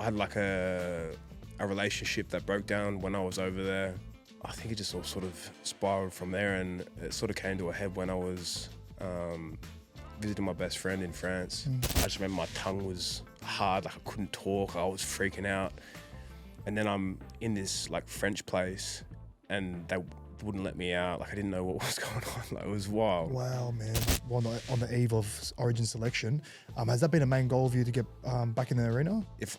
I had like a relationship that broke down when I was over there. I think it just all sort of spiraled from there, and it sort of came to a head when I was visiting my best friend in France. I just remember my tongue was hard, like I couldn't talk, I was freaking out. And then I'm in this like French place and they wouldn't let me out. Like I didn't know what was going on. Like it was wild. Wow, man. On the eve of Origin selection, has that been a main goal of you to get back in the arena? If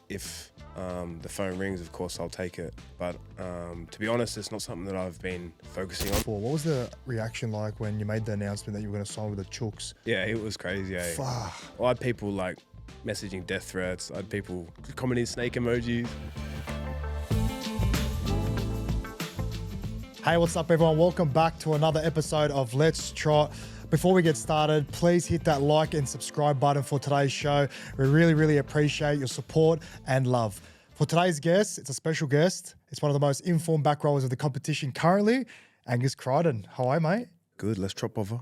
the phone rings, of course I'll take it. But to be honest, it's not something that I've been focusing on. What was the reaction like when you made the announcement that you were going to sign with the Chooks? Yeah, it was crazy. Eh? Fuck. I had people like messaging death threats. I had people commenting snake emojis. Hey, what's up everyone? Welcome back to another episode of Let's Trot. Before we get started, please hit that like and subscribe button for today's show. We really appreciate your support and love. For today's guest, it's a special guest. It's one of the most informed back rowers of the competition currently, Angus Crichton. How are you, mate? Good, let's trot over.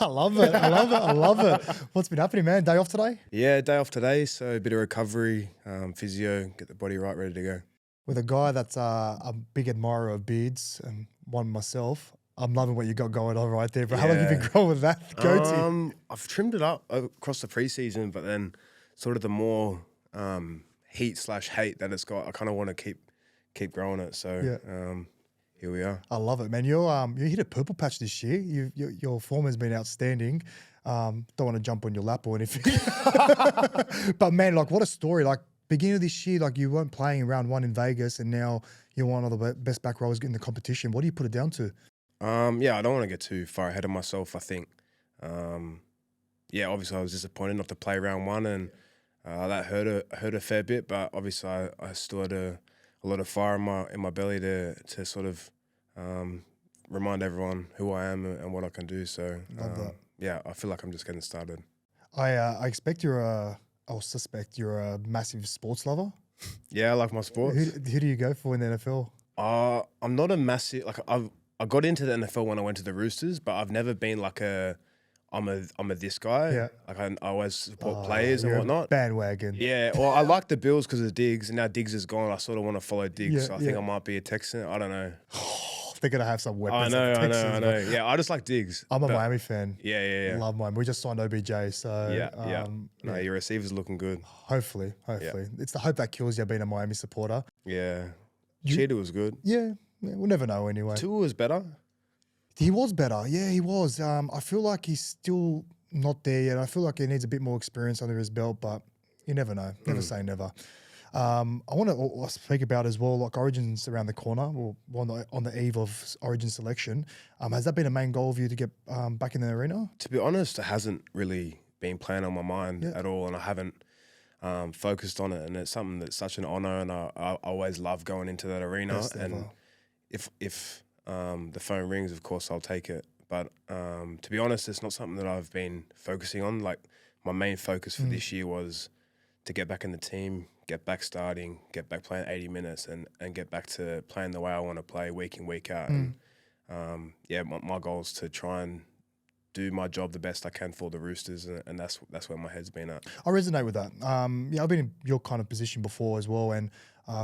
I love it. What's been happening, man? Day off today? Yeah, day off today, so a bit of recovery, physio, get the body right, ready to go. With a guy that's a big admirer of beards and one myself, I'm loving what you got going on right there. But how long have you been growing with that goatee? I've trimmed it up across the preseason, but then sort of the more heat/hate that it's got, I kind of want to keep growing it. So here we are. I love it, man. You hit a purple patch this year. Your form has been outstanding. Don't want to jump on your lap or anything, but man, like what a story! Like beginning of this year, like you weren't playing in round one in Vegas, and now you're one of the best back rowers in the competition. What do you put it down to? I don't want to get too far ahead of myself. I think, obviously I was disappointed not to play round one, and that hurt a fair bit. But obviously I still had a lot of fire in my belly to sort of remind everyone who I am and what I can do. So I feel like I'm just getting started. I suspect you're a massive sports lover. Yeah, I like my sports. Who do you go for in the NFL? I'm not a massive I got into the NFL when I went to the Roosters, but I've never been like I'm a this guy. Yeah. Like I always support players and whatnot. Bandwagon. Yeah. Well, I like the Bills because of Diggs, and now Diggs is gone. I sort of want to follow Diggs. Yeah, so I think I might be a Texan. I don't know. They're gonna have some weapons. I know. Yeah, I just like Diggs. I'm a Miami fan. Yeah. Love Miami. We just signed OBJ, so No, your receiver's looking good. Hopefully. It's the hope that kills you being a Miami supporter. Yeah. Cheetah was good. Yeah, we'll never know anyway. Tua was better. He was better. Yeah, he was. I feel like he's still not there yet. I feel like he needs a bit more experience under his belt, but you never know. Never say never. I want to speak about as well, like Origin's around the corner, or on the eve of Origin selection. Has that been a main goal of you to get back in the arena? To be honest, it hasn't really been playing on my mind at all, and I haven't focused on it. And it's something that's such an honour, and I always love going into that arena. And if the phone rings, of course I'll take it. But to be honest, it's not something that I've been focusing on. Like my main focus for this year was to get back in the team, get back starting, get back playing 80 minutes and get back to playing the way I want to play week in, week out. And my goal is to try and do my job the best I can for the Roosters, and that's where my head's been at. I resonate with that. I've been in your kind of position before as well, and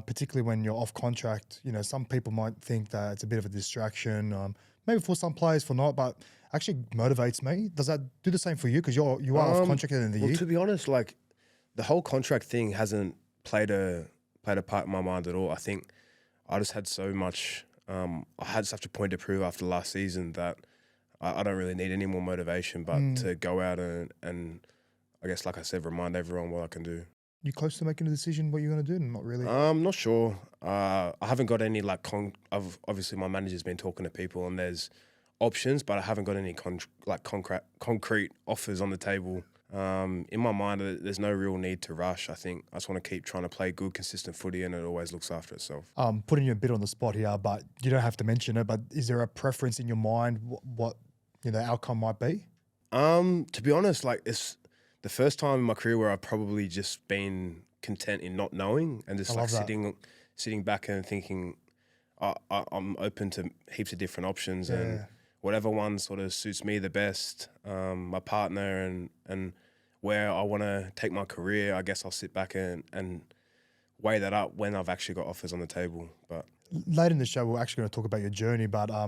particularly when you're off contract, some people might think that it's a bit of a distraction, maybe for some players, for not, but actually motivates me. Does that do the same for you? Because you are off contract at the end of the year. To be honest, like the whole contract thing hasn't played a part in my mind at all. I think I just had so much. I had such a point to prove after last season that I don't really need any more motivation, but to go out and I guess, like I said, remind everyone what I can do. You close to making a decision what you're going to do? Not really. I'm not sure. I haven't got any obviously my manager's been talking to people and there's options, but I haven't got any concrete offers on the table. In my mind, there's no real need to rush. I think I just want to keep trying to play good, consistent footy, and it always looks after itself. Putting you a bit on the spot here, but you don't have to mention it. But is there a preference in your mind what the outcome might be? To be honest, like it's the first time in my career where I've probably just been content in not knowing and just like sitting back and thinking I'm open to heaps of different options and whatever one sort of suits me the best, my partner and where I want to take my career. I guess I'll sit back and weigh that up when I've actually got offers on the table. But later in the show, we're actually going to talk about your journey, but I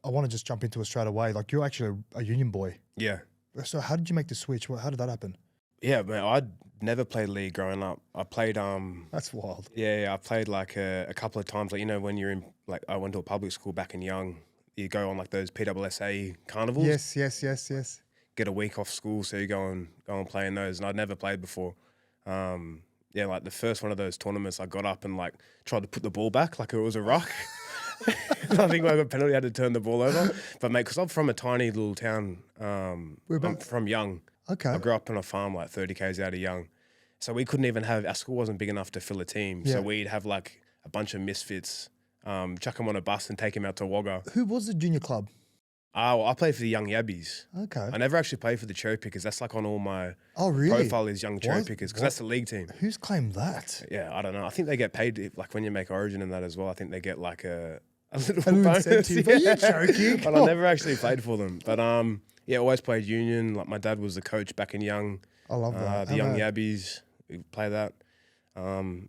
want to just jump into it straight away. Like, you're actually a union boy. yeah. So how did you make the switch? How did that happen? Yeah, man, I'd never played league growing up. I played That's wild. I played like a couple of times. Like, you know, when you're in, like, I went to a public school back in Young, you go on like those PWSA carnivals. Yes. Get a week off school, so you go and play in those. And I'd never played before. Like the first one of those tournaments, I got up and like tried to put the ball back like it was a rock. I think I got a penalty, I had to turn the ball over. But mate, because I'm from a tiny little town, I'm from Young. Okay. I grew up on a farm like 30 k's out of Young. So we couldn't even have, our school wasn't big enough to fill a team. So we'd have like a bunch of misfits, chuck them on a bus and take them out to Wagga. Who was the junior club? Well, I played for the Young Yabbies. Okay. I never actually played for the Cherry Pickers. That's like on all my profile is Young Cherry Pickers because that's the league team. Who's claimed that? Yeah, I don't know. I think they get paid like when you make Origin and that as well. I think they get like a little bonus. Incentive. Are you joking? But I never actually played for them. But always played union. Like my dad was the coach back in Young. I love that. The Young Yabbies. We play that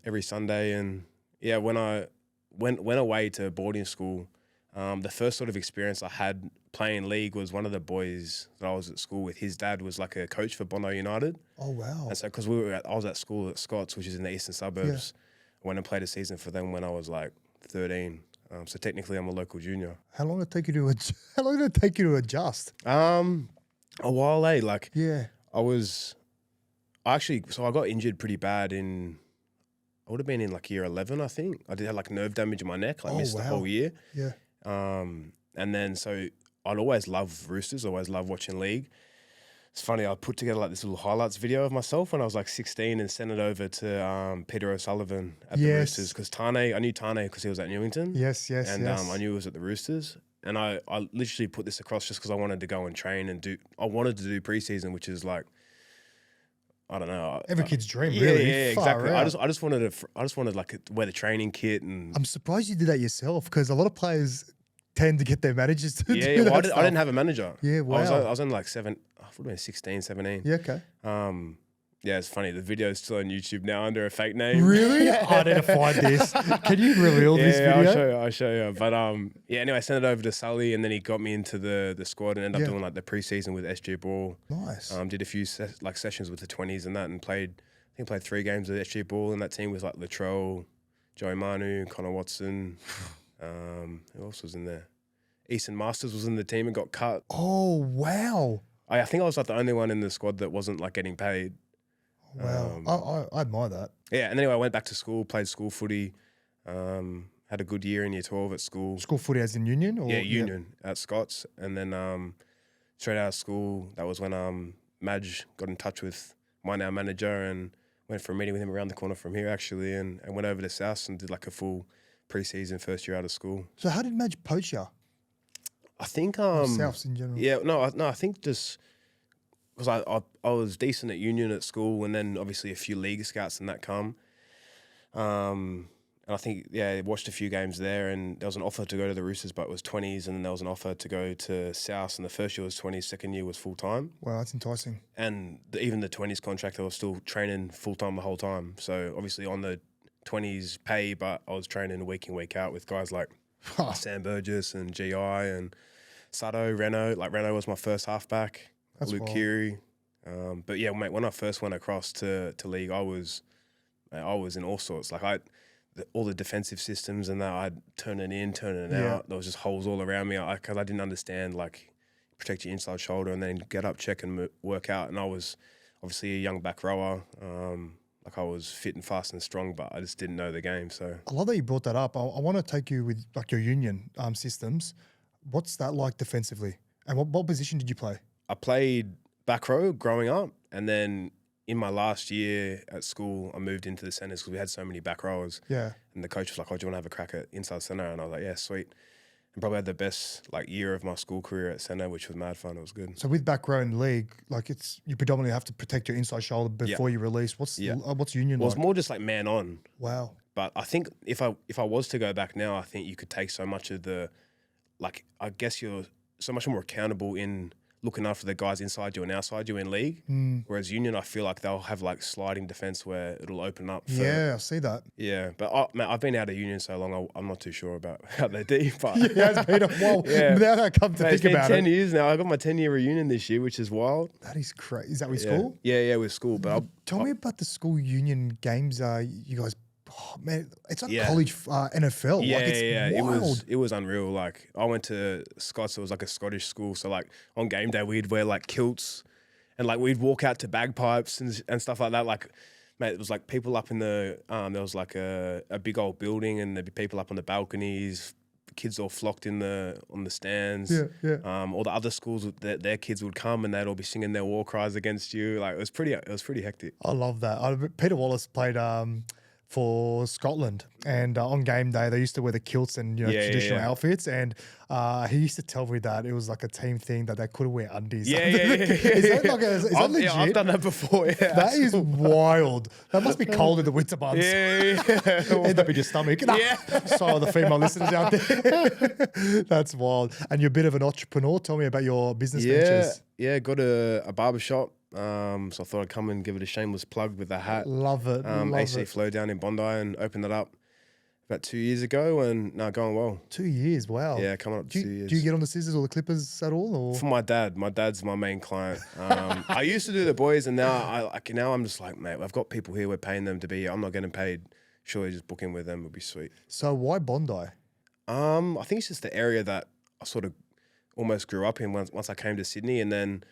every Sunday. And yeah, when I went away to boarding school, the first sort of experience I had playing league was one of the boys that I was at school with. His dad was like a coach for Bondi United. Oh wow! And so because I was at school at Scott's, which is in the eastern suburbs. I went and played a season for them when I was like 13. So technically, I'm a local junior. How long did it take you to adjust? A while, eh? Like I got injured pretty bad I would have been in like year 11, I think. I did have like nerve damage in my neck. I missed the whole year. Yeah. And then so I'd always love Roosters, always love watching league. It's funny, I put together like this little highlights video of myself when I was like 16 and sent it over to Peter O'Sullivan at the Roosters because I knew Tane because he was at Newington. Yes. And I knew he was at the Roosters. And I literally put this across just because I wanted to go and train and I wanted to do preseason, which is like, I don't know. Every kid's dream, really. Yeah, exactly. I just wanted like wear the training kit and. I'm surprised you did that yourself because a lot of players tend to get their managers to do that. Well, I didn't have a manager. Yeah, wow. I was only like 16, 17. Yeah, okay. Yeah, it's funny. The video is still on YouTube now under a fake name. Really? I need to find this. Can you reveal this video? I'll show you. But anyway, I sent it over to Sully and then he got me into the squad and ended up doing like the preseason with SG Ball. Nice. Did a few sessions with the 20s and that and played 3 games with SG Ball and that team was like Latrell, Joey Manu, Connor Watson. Who else was in there? Easton Masters was in the team and got cut. Oh, wow. I think I was like the only one in the squad that wasn't like getting paid. Wow. I admire that. Yeah, and anyway, I went back to school, played school footy, had a good year in year 12 at school. School footy as in union? Or? Yeah, union at Scott's. And then straight out of school, that was when Madge got in touch with my now manager and went for a meeting with him around the corner from here actually and went over to Souths and did like a full preseason first year out of school. So how did Madge poach you? I think Souths in general. Yeah, no, I think just because I was decent at union at school and then obviously a few league scouts and that come. And I think, watched a few games there and there was an offer to go to the Roosters, but it was 20s and then there was an offer to go to Souths and the first year was 20s, second year was full-time. Wow, that's enticing. And even the 20s contract, I was still training full-time the whole time. So obviously on the 20s pay, but I was training week in, week out with guys like Sam Burgess and GI and Sato, Reno. Like Reno was my first halfback. That's Luke Keary. But yeah, mate, when I first went across to league, I was in all sorts. Like all the defensive systems and that, I'd turn it in, turn it out. There was just holes all around me because I didn't understand like protect your inside shoulder and then get up, check and work out. And I was obviously a young back rower. Like I was fit and fast and strong, but I just didn't know the game. So I love that you brought that up. I want to take you with like your union systems. What's that like defensively? And what position did you play? I played back row growing up, and then in my last year at school, I moved into the centres because we had so many back rowers. Yeah. And the coach was like, "Oh, do you want to have a crack at inside centre?" And I was like, "Yeah, sweet." And probably had the best like year of my school career at centre, which was mad fun. It was good. So with back row in league, like you predominantly have to protect your inside shoulder before you release. What's union like? It was more just like man on. Wow. But I think if I was to go back now, I think you could take so much of the, like, I guess you're so much more accountable in looking after the guys inside you and outside you in league. Whereas union, I feel like they'll have like sliding defense where it'll open up. I see that. Yeah, but man, I've been out of union so long, I'm not too sure about how they do. But It's been a while. Yeah. Now that I come to Mate, think about 10 it. years now. I got my 10-year reunion this year, which is wild. That is crazy. Is that with school? Yeah, with school. But Tell me about the school union games. You guys, man, it's like Yeah. college NFL. Yeah, like it's wild. It was unreal. Like I went to Scots. It was like a Scottish school. So like on game day, we'd wear like kilts, and like we'd walk out to bagpipes and stuff like that. Like, mate, it was like people up in the there was like a big old building, and there'd be people up on the balconies. Kids all flocked on the stands. All the other schools, their kids would come and they'd all be singing their war cries against you. Like it was pretty hectic. I love that. Peter Wallace played for Scotland, and on game day they used to wear the kilts and traditional outfits, and he used to tell me that it was like a team thing that they couldn't wear undies. Is that like is that legit? Yeah, I've done that before. Yeah, that is wild. That must be cold in the winter months. End up in your stomach. Sorry, the female listeners out there. That's wild. And you're a bit of an entrepreneur. Tell me about your business ventures. Yeah, got a barber shop. So I thought I'd come and give it a shameless plug with a hat. Love it. AC FLO down in Bondi, and opened that up about 2 years ago, and now going well. 2 years, wow. Yeah, coming up to 2 years. Do you get on the scissors or the clippers at all? Or? For my dad. My dad's my main client. I used to do the boys, and now I'm just like, mate, I've got people here. We're paying them to be here. I'm not getting paid. Surely just booking with them would be sweet. So why Bondi? I think it's just the area that I sort of almost grew up in once I came to Sydney, and then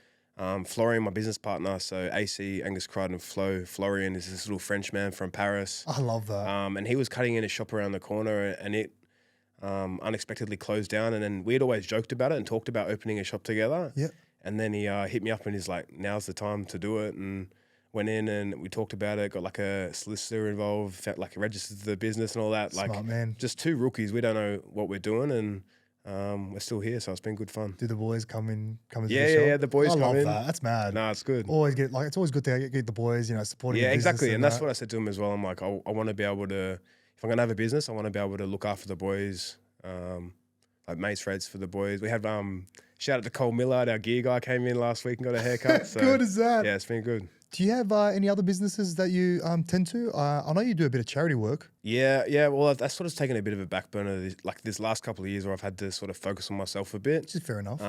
Florian, my business partner, so AC Angus Crichton Florian is this little French man from Paris. I love that. And he was cutting in a shop around the corner, and it unexpectedly closed down. And then we'd always joked about it and talked about opening a shop together. Yeah. And then he hit me up and he's like, now's the time to do it. And went in and we talked about it, got like a solicitor involved, felt like registered the business and all that. Smart like, man. Just two rookies. We don't know what we're doing, and we're still here, so it's been good fun. Do the boys come in to the shop? Yeah, the boys come in. I love that. That's mad. No, it's good. It's always good to get the boys, supporting. Yeah, the exactly. And that's that. what I said to him as well. I'm like, I want to be able to, if I'm gonna have a business, I want to be able to look after the boys, like mates rates for the boys. We had shout out to Cole Millard, our gear guy, came in last week and got a haircut. So, good as that. Yeah, it's been good. Do you have any other businesses that you tend to? I know you do a bit of charity work. Yeah. Well, that's sort of taken a bit of a back burner this last couple of years where I've had to sort of focus on myself a bit. Which is fair enough.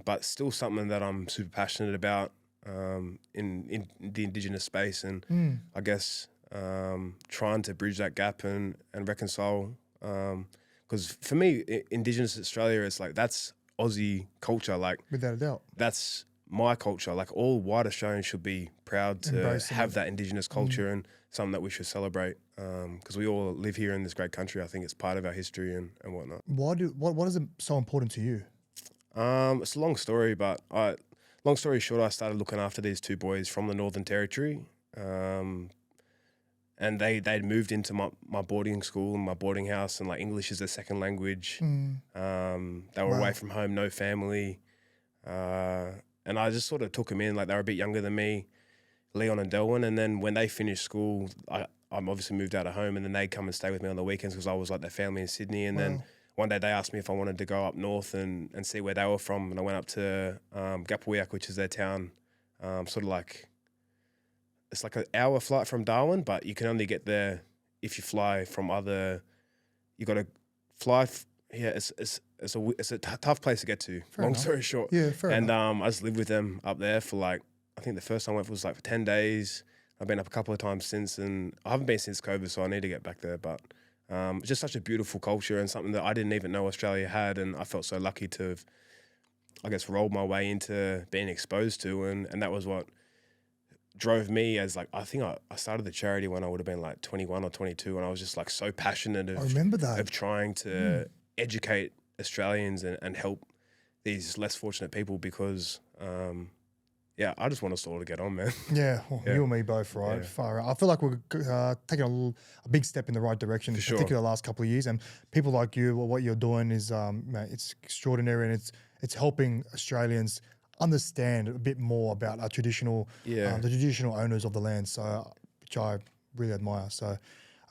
But still something that I'm super passionate about in the Indigenous space, and I guess trying to bridge that gap and reconcile. Because for me, Indigenous Australia, it's like that's Aussie culture. Like without a doubt, that's my culture. Like all white Australians should be proud to have that Indigenous culture and something that we should celebrate, because we all live here in this great country. I think it's part of our history and whatnot. What is it so important to you? It's a long story, but long story short, I started looking after these two boys from the Northern Territory, and they'd moved into my boarding school and my boarding house, and like English is their second language. They were away from home, no family. And I just sort of took them in, like they were a bit younger than me, Leon and Delwyn. And then when they finished school, I'm obviously moved out of home, and then they'd come and stay with me on the weekends because I was like their family in Sydney. And then one day they asked me if I wanted to go up north and see where they were from. And I went up to Gapawiak, which is their town, sort of like, it's like an hour flight from Darwin, but you can only get there if you fly from you got to fly. It's a tough place to get to. Long story short. Yeah, fair enough. I just lived with them up there for I think the first time I went was for 10 days. I've been up a couple of times since, and I haven't been since COVID, so I need to get back there. But it's just such a beautiful culture and something that I didn't even know Australia had, and I felt so lucky to have, I guess, rolled my way into being exposed to, and that was what drove me as I think I started the charity when I would have been 21 or 22, and I was just so passionate of, I remember that. Of trying to educate Australians and help these less fortunate people, because I just want us all to get on, man. Yeah, you and me both, right? Yeah. Far out. I feel like we're taking a big step in the right direction, particularly the last couple of years. And people like you, what you're doing is it's extraordinary, and it's helping Australians understand a bit more about our traditional, the traditional owners of the land. So, which I really admire. So,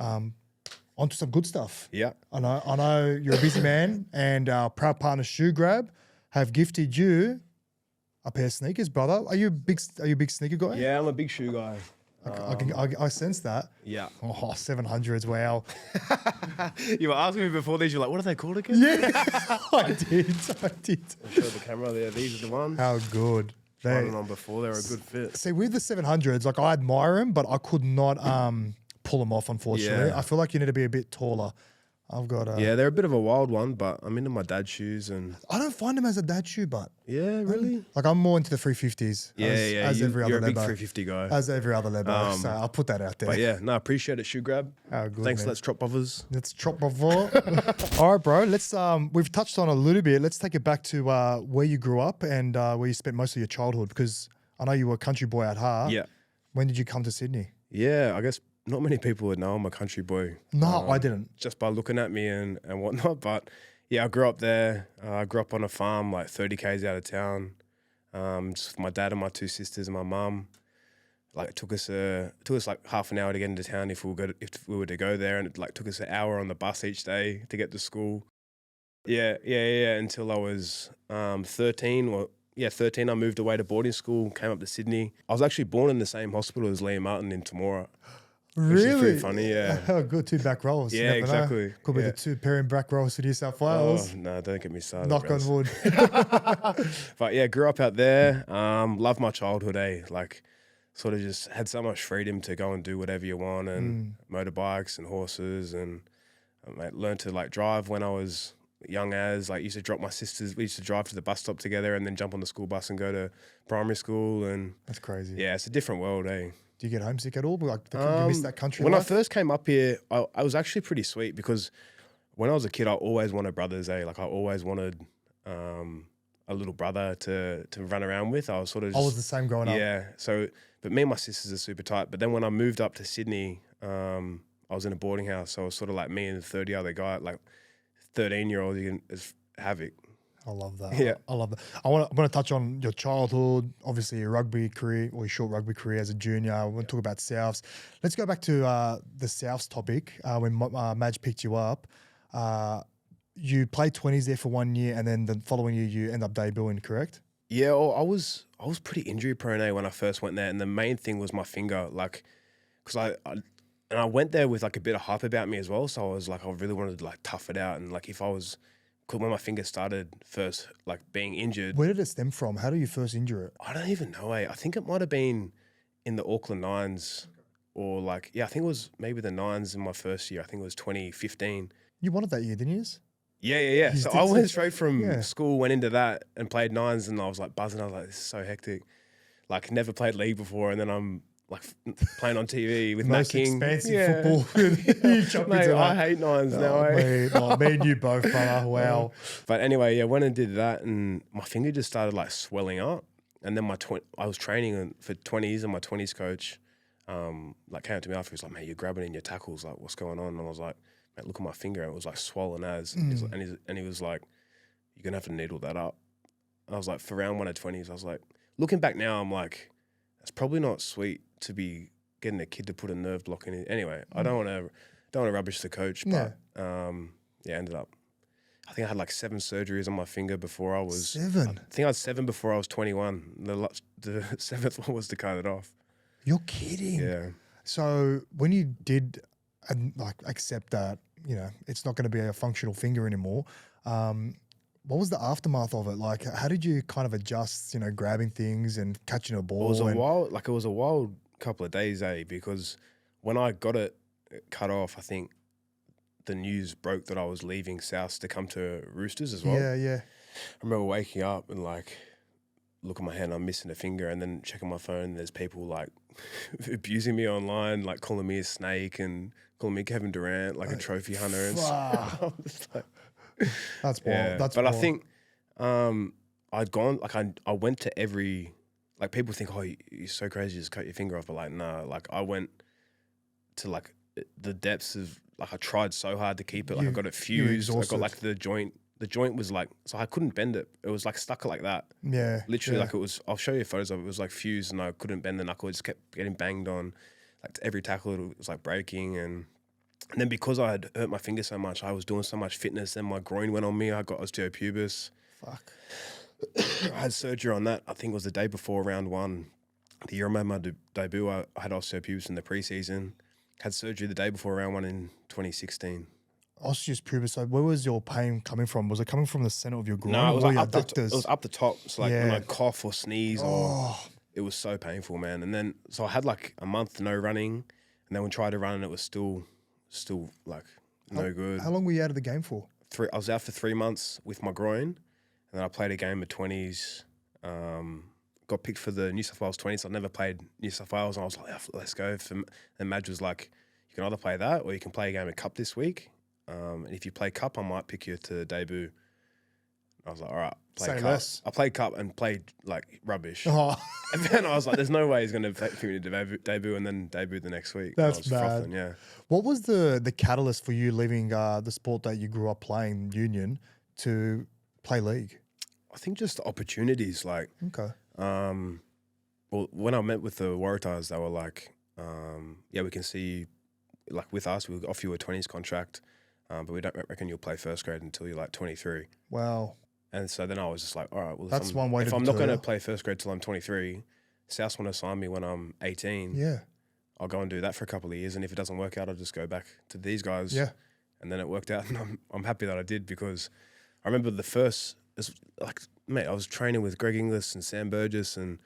on to some good stuff. Yeah, I know you're a busy man, and our proud partner ShoeGrab have gifted you a pair of sneakers, brother. Are you a big sneaker guy? Yeah, I'm a big shoe guy. I sense that. Yeah. Oh, 700s, wow. You were asking me before these, you're like, what are they called again? Yeah, I did. I'll show the camera there. These are the ones. How good. Tried them on before. They're a good fit. See, with the 700s, like I admire them, but I could not pull them off, unfortunately. Yeah. I feel like you need to be a bit taller. I've got yeah, they're a bit of a wild one, but I'm into my dad's shoes and I don't find them as a dad shoe, but yeah, really. Like I'm more into the 350s. As every you're other a big Lebo. 350 guy. As every other Lebo. So I'll put that out there. But yeah, no, appreciate it, ShoeGrab. How good, Thanks, man. Let's Trot Brothers. Let's Trot before. All right, bro. Let's we've touched on a little bit. Let's take it back to where you grew up and where you spent most of your childhood, because I know you were a country boy at heart. Yeah. When did you come to Sydney? Yeah, I guess not many people would know I'm a country boy. No, I didn't. Just by looking at me and whatnot. But yeah, I grew up there. I grew up on a farm like 30 k's out of town. Just with my dad and my two sisters and my mum. Like it took us like half an hour to get into town if we were to go there, and it like took us an hour on the bus each day to get to school. Yeah. Until I was 13. Well, yeah, 13. I moved away to boarding school, came up to Sydney. I was actually born in the same hospital as Liam Martin in Temora. Really? Which is pretty funny, yeah. Good, 2 back rolls. Yeah, exactly. Know. Could be the 2 pairing back rolls for New South Wales. Oh, no, don't get me started. Knock on wood. But yeah, grew up out there. Loved my childhood, Like, sort of just had so much freedom to go and do whatever you want, and motorbikes and horses, and learned to like drive when I was young as. Like, used to drop my sisters. We used to drive to the bus stop together and then jump on the school bus and go to primary school. And that's crazy. Yeah, it's a different world, Do you get homesick at all? Like, you miss that country When life? I first came up here, I was actually pretty sweet, because when I was a kid, I always wanted brothers, Like, I always wanted a little brother to run around with. I was sort of I was the same growing up. Yeah. So, but me and my sisters are super tight. But then when I moved up to Sydney, I was in a boarding house. So I was sort of like me and the 30 other guy, like 13-year-old, you can it's havoc. I love that. Yeah. I love that. I want to touch on your childhood, obviously your rugby career, or your short rugby career as a junior. I want to talk about Souths. Let's go back to the Souths topic. When Madge picked you up, you played 20s there for 1 year, and then the following year you end up debuting, correct? Yeah, well, I was pretty injury prone when I first went there, and the main thing was my finger, like, because I went there with like a bit of hype about me as well. So I was like, I really wanted to like tough it out, and like when my finger started first like being injured. Where did it stem from? How do you first injure it? I don't even know. I think it might have been in the Auckland Nines, or like, yeah, I think it was maybe the Nines in my first year. I think it was 2015. You won it that year, didn't you? Yeah. So I went straight from school, went into that and played Nines, and I was like buzzing. I was like, this is so hectic. Like, never played league before, and then I'm like playing on TV with Matt King. Expensive football. Mate, I hate Nines now. Me and you both, brother. Wow. But anyway, yeah, went and did that, and my finger just started like swelling up. And then I was training for 20s, and my 20s coach like came up to me after. He was like, "Mate, you're grabbing in your tackles. Like, what's going on?" And I was like, "Mate, look at my finger." And it was like swollen as. And he was like, "You're gonna have to needle that up." And I was like, for round 1 of 20s, I was like, looking back now, I'm like, that's probably not sweet to be getting a kid to put a nerve block in it. Anyway, I don't want to rubbish the coach, but ended up. I think I had like 7 surgeries on my finger before I was 7. I think I had 7 before I was 21. The 7th one was to cut it off. You're kidding. Yeah. So when you did like accept that, you know, it's not going to be a functional finger anymore, what was the aftermath of it? Like, how did you kind of adjust, you know, grabbing things and catching a ball? It was a wild couple of days, because when I got it cut off, I think the news broke that I was leaving Souths to come to Roosters as well. Yeah. I remember waking up and like look at my hand, I'm missing a finger, and then checking my phone, and there's people like abusing me online, like calling me a snake and calling me Kevin Durant, like a trophy hunter. And stuff. I'm just like, that's wild. Yeah. That's but wild. I think I'd gone, like I went to every, like people think, oh, you're so crazy, you just cut your finger off. But like, nah, like I went to like the depths of, like I tried so hard to keep it. Like I got it fused. I got like the joint was like, so I couldn't bend it. It was like stuck like that. Yeah. Literally like it was, I'll show you photos of it. It was like fused and I couldn't bend the knuckle. It just kept getting banged on. Like every tackle, it was like breaking. And then because I had hurt my finger so much, I was doing so much fitness and my groin went on me. I got osteopubis. Fuck. I had surgery on that. I think it was the day before round one. The year I made my debut, I had osteopubis in the preseason. Had surgery the day before round one in 2016. Osteopubis. So where was your pain coming from? Was it coming from the center of your groin? No, it was or like your it adductors? was up the top. So like when Yeah. I cough or sneeze, or it was so painful, man. And then so I had like a month no running, and then we tried to run, and it was still like no good. How long were you out of the game for? I was out for 3 months with my groin, and then I played a game of 20s. Got picked for the New South Wales 20s. I'd never played New South Wales, and I was like, let's go. And Madge was like, you can either play that or you can play a game of Cup this week. And if you play Cup, I might pick you to debut. I was like, all right, play Say Cup. less. I played Cup and played like rubbish. Oh, And then I was like, there's no way he's going to pick me to debut and then debut the next week. That's I was bad. frothing, yeah. what was the catalyst for you leaving the sport that you grew up playing, Union, to play league? I think just the opportunities, like, Okay. well, when I met with the Waratahs, they were like, yeah, we can see, like with us, we'll offer you a 20s contract, but we don't reckon you'll play first grade until you're like 23. Wow. And so then I was just like, all right, well, That's one way if to I'm not deter going to you. play first grade till I'm 23, Souths want to sign me when I'm 18. Yeah. I'll go and do that for a couple of years. And if it doesn't work out, I'll just go back to these guys. Yeah. And then it worked out. And I'm happy that I did, because I remember the first, like, mate, I was training with Greg Inglis and Sam Burgess and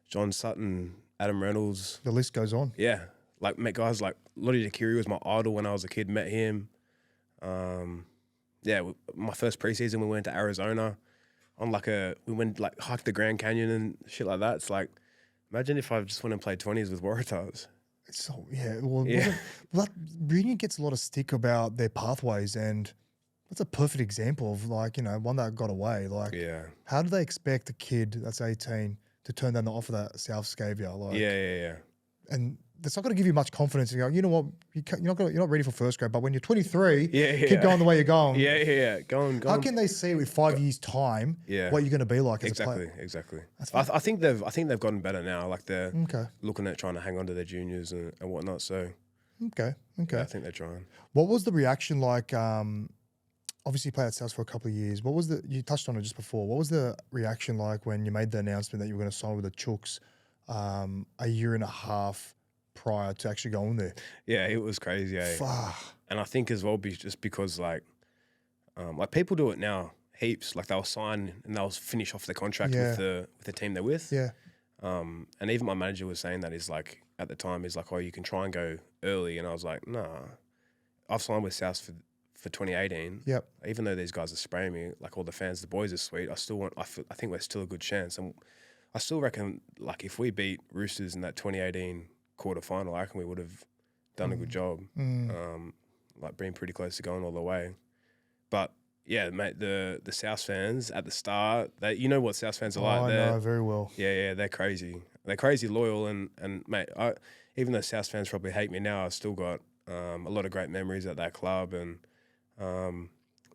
John Sutton, Adam Reynolds. The list goes on. Yeah. Like, met guys like Lottie DeCurie was my idol when I was a kid, met him. Yeah, my first preseason, we went to Arizona on we went like hiked the Grand Canyon and shit like that. It's like, imagine if I just went and played 20s with Waratahs. So yeah, well, Yeah. that Union gets a lot of stick about their pathways, and that's a perfect example of, like, you know, one that got away. Like, Yeah. how do they expect a kid that's 18 to turn down the offer that South gave you? Like, Yeah. and that's not going to give you much confidence. You go, you know what, you're not ready for first grade, but when you're 23, Yeah. keep going the way you're going. Yeah. Go on. How can they see with 5 years time Yeah. what you're going to be like as a player? Exactly. I think they've gotten better now. Like, they're Okay. looking at trying to hang on to their juniors and whatnot. So Okay. yeah, I think they're trying. What was the reaction like? Obviously, you played at Souths for a couple of years. What was you touched on it just before. What was the reaction like when you made the announcement that you were going to sign with the Chooks a year and a half prior to actually going there? Yeah, it was crazy. Fuck. And I think as well, just because like people do it now heaps. Like, they'll sign and they'll finish off their contract Yeah. with the team they're with. Yeah. And even my manager was saying that, is like, at the time, he's like, oh, you can try and go early. And I was like, nah, I've signed with Souths for 2018. Yep. Even though these guys are spraying me, like, all the fans, the boys are sweet. I think we're still a good chance. And I still reckon, like, if we beat Roosters in that 2018 quarterfinal, I reckon we would have done a good job. Like, being pretty close to going all the way. But yeah, mate, the Souths fans at the start, you know what Souths fans are like. I know very well. Yeah, they're crazy. They're crazy loyal, and mate, even though Souths fans probably hate me now, I've still got a lot of great memories at that club, and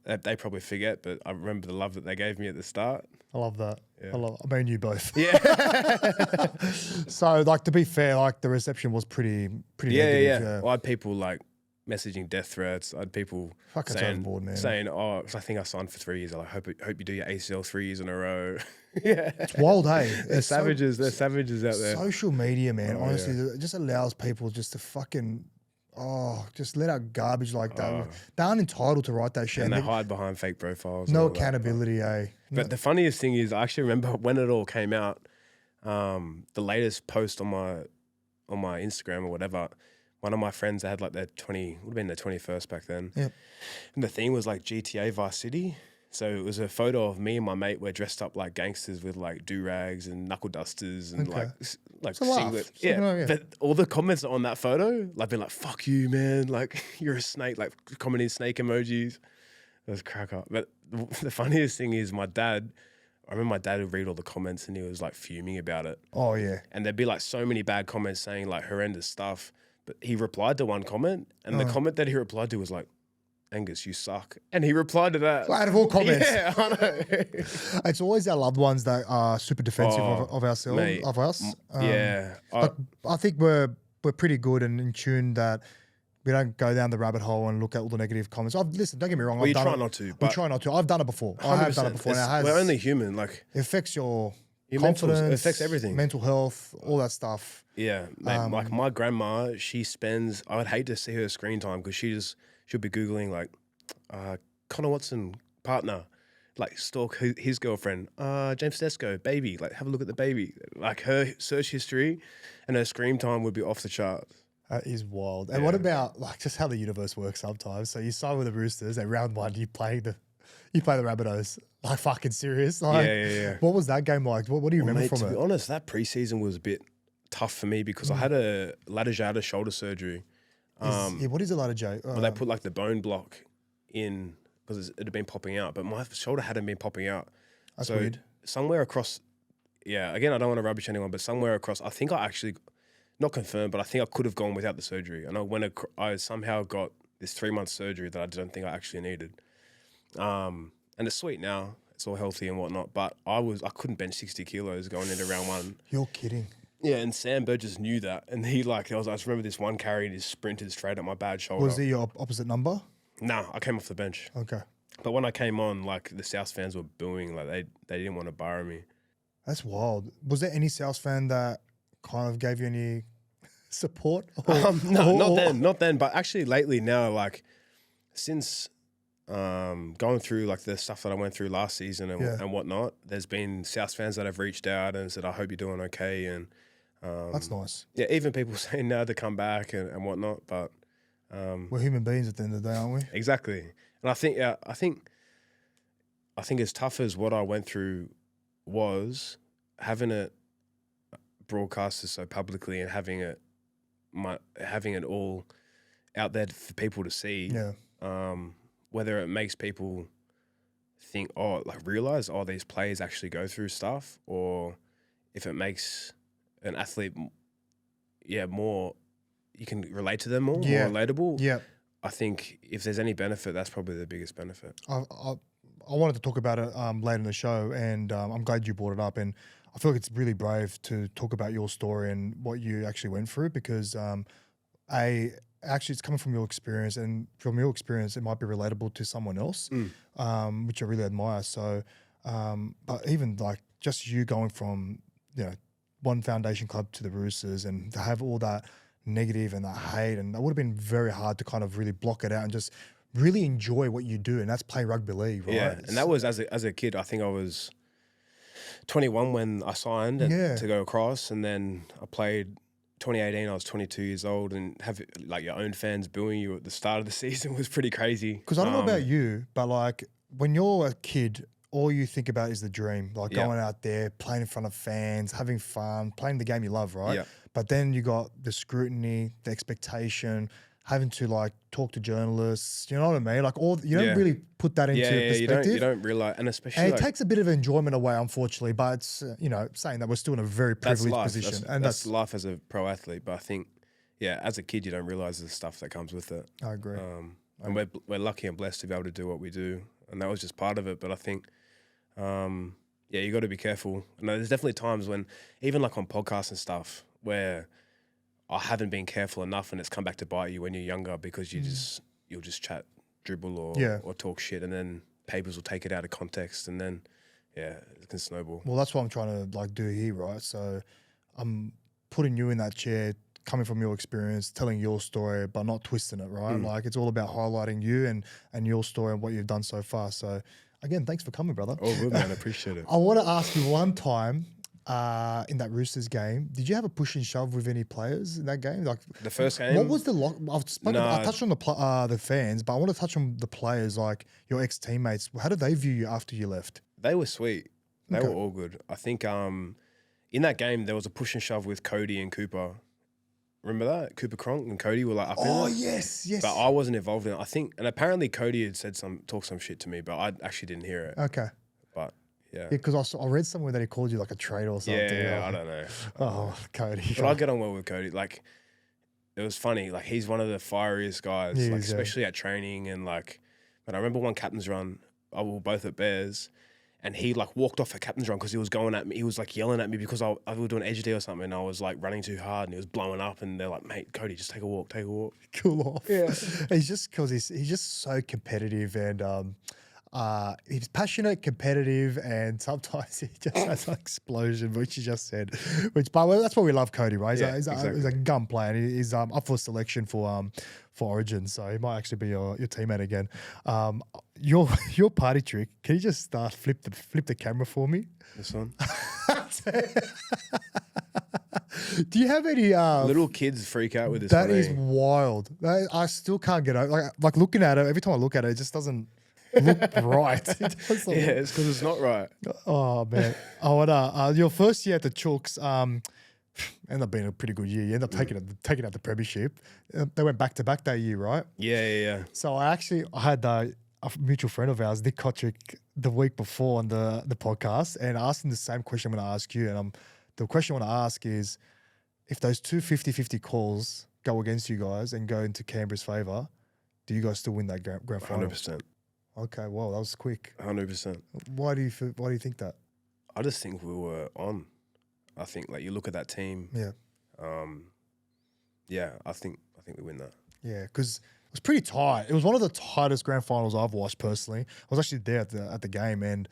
they probably forget, but I remember the love that they gave me at the start. I love that. Yeah. I mean, you both. Yeah. So, like, to be fair, like, the reception was pretty negative. Yeah. Well, I had people like messaging death threats. I had people Fuck, it's overboard, man. saying, oh, 'cause I think I signed for 3 years. I like, hope you do your ACL 3 years in a row. Yeah. It's wild, hey? They're savages. They're savages out there. Social media, man, Oh, honestly, it just allows people just to fucking, just let out garbage like that. They aren't entitled to write that shit. And they And hide behind fake profiles. no and all that. accountability, eh? But the funniest thing is, I actually remember when it all came out, the latest post on my Instagram or whatever, one of my friends, they had like their would have been their 21st back then. Yep. And the theme was like GTA Vice City. So it was a photo of me and my mate. We're dressed up like gangsters with like do-rags and knuckle dusters and Okay. like a laugh. singlet. It's like, Yeah. But all the comments on that photo, like, being like, fuck you, man. Like, you're a snake, like commenting snake emojis. It was crack up. But the funniest thing is, I remember my dad would read all the comments and he was like fuming about it. Oh, yeah. And there'd be like so many bad comments saying like horrendous stuff. But he replied to one comment, and the comment that he replied to was like, Angus, you suck. And he replied to that. Out of all comments. Yeah, I know. It's always our loved ones that are super defensive of ourselves, mate. of us. Yeah. But I think we're pretty good and in tune that We don't go down the rabbit hole and look at all the negative comments. Listen, don't get me wrong. Well, you try not to. We try not to. I've done it before. I have done it before. We're only human. Like, it affects your confidence. It affects everything. Mental health, all that stuff. Yeah, mate, like my grandma, she spends. I would hate to see her screen time because she'll be googling like Connor Watson partner, like stalk his girlfriend, James Tedesco baby, like have a look at the baby. Like her search history and her screen time would be off the charts. That is wild. And what about like just how the universe works sometimes? So you sign with the Roosters, at round 1 you play the Rabbitohs. Like fucking serious. Like, yeah. What was that game like? What do you remember from it? To be honest, that preseason was a bit tough for me because I had a lattigitis shoulder surgery. What is a lattigitis? Well, they put like the bone block in because it had been popping out, but my shoulder hadn't been popping out. That's weird. Somewhere across, again, I don't want to rubbish anyone, but somewhere across, I think I actually, not confirmed, but I think I could have gone without the surgery. And I somehow got this 3-month surgery that I don't think I actually needed. And it's sweet now. It's all healthy and whatnot. But I couldn't bench 60 kilos going into round 1. You're kidding. Yeah, and Sam Burgess knew that. And I just remember this one carry and he sprinted straight at my bad shoulder. Was he your opposite number? Nah, I came off the bench. Okay. But when I came on, like the South fans were booing. Like they didn't want to borrow me. That's wild. Was there any South fan that kind of gave you any support? No, not then. But actually lately now, like since going through like the stuff that I went through last season and whatnot, there's been South fans that have reached out and said, I hope you're doing okay. And that's nice. Yeah, even people saying now to come back and whatnot. But we're human beings at the end of the day, aren't we? Exactly. And I think as tough as what I went through was, having it broadcasted so publicly and having it all out there for people to see. Yeah. Whether it makes people think, realize, these players actually go through stuff, or if it makes an athlete, more, you can relate to them more relatable. Yeah. I think if there's any benefit, that's probably the biggest benefit. I wanted to talk about it later in the show, and I'm glad you brought it up. And I feel like it's really brave to talk about your story and what you actually went through because, actually, it's coming from your experience, and from your experience, it might be relatable to someone else, which I really admire. So, but even like just you going from, one foundation club to the Roosters and to have all that negative and that hate, and that would have been very hard to kind of really block it out and just really enjoy what you do, and that's play rugby league, right? Yeah, and that was as a kid. I think I was 21 when I signed to go across, and then I played 2018, I was 22 years old, and have like your own fans booing you at the start of the season was pretty crazy. Because I don't know about you, but like when you're a kid, all you think about is the dream, like going out there, playing in front of fans, having fun, playing the game you love, right? Yeah. But then you got the scrutiny, the expectation, having to like talk to journalists, you know what I mean? Like you don't really put that into perspective. You don't realize, and especially it takes a bit of enjoyment away, unfortunately. But it's saying that we're still in a very privileged position, and that's life as a pro athlete. But I think, as a kid, you don't realize the stuff that comes with it. I agree. And we're lucky and blessed to be able to do what we do, and that was just part of it. But I think, you got to be careful. And there's definitely times when, even like on podcasts and stuff, where I haven't been careful enough, and it's come back to bite you when you're younger because you'll just chat, dribble, or talk shit, and then papers will take it out of context, and then it can snowball. Well, that's what I'm trying to like do here, right? So I'm putting you in that chair, coming from your experience, telling your story, but not twisting it, right? Like it's all about highlighting you and your story and what you've done so far. So again, thanks for coming, brother. Oh, good, man. I appreciate it. I want to ask you one time. In that Roosters game, did you have a push and shove with any players in that game? Like the first game, what was the lock? I touched on the fans, but I want to touch on the players, like your ex teammates. How did they view you after you left? They were sweet. They were all good. I think in that game there was a push and shove with Cody and Cooper. Remember that? Cooper Cronk and Cody were like up in it. Oh yes. But I wasn't involved in it. I think, and apparently Cody had talked some shit to me, but I actually didn't hear it. Okay. But yeah, because I read somewhere that he called you like a traitor or something. Yeah, I don't know. Oh, Cody. But I get on well with Cody. Like, it was funny. Like, he's one of the fieriest guys, especially at training. And like, but I remember one captain's run, we were both at Bears, And he like walked off the captain's run because he was going at me. He was like yelling at me because I was doing edge D or something. And I was like running too hard and he was blowing up. And they're like, mate, Cody, just take a walk. Cool off. Yeah. He's just because he's just so competitive and he's passionate, competitive, and sometimes he just has an explosion, which you just said. But that's why we love Cody, right? He's a gun player. And he's up for selection for Origin, so he might actually be your teammate again. Your party trick. Can you just flip the camera for me? This one. Do you have any little kids freak out with this? That is wild. I still can't get over. Like looking at it. Every time I look at it, it just doesn't look right. It's because it's not right. Oh man! Your first year at the Chooks ended up being a pretty good year. You ended up taking out the premiership. They went back to back that year, right? Yeah. So I had a mutual friend of ours, Nick Cotric, the week before on the podcast, and I asked him the same question I'm going to ask you. And the question I want to ask is, if those two 50-50 calls go against you guys and go into Canberra's favour, do you guys still win that grand final? 100%. Okay, well, that was quick. 100%. Why do you think that? I just think we were on. I think like you look at that team. Yeah. I think we win that. Yeah, because it was pretty tight. It was one of the tightest grand finals I've watched personally. I was actually there at the game, and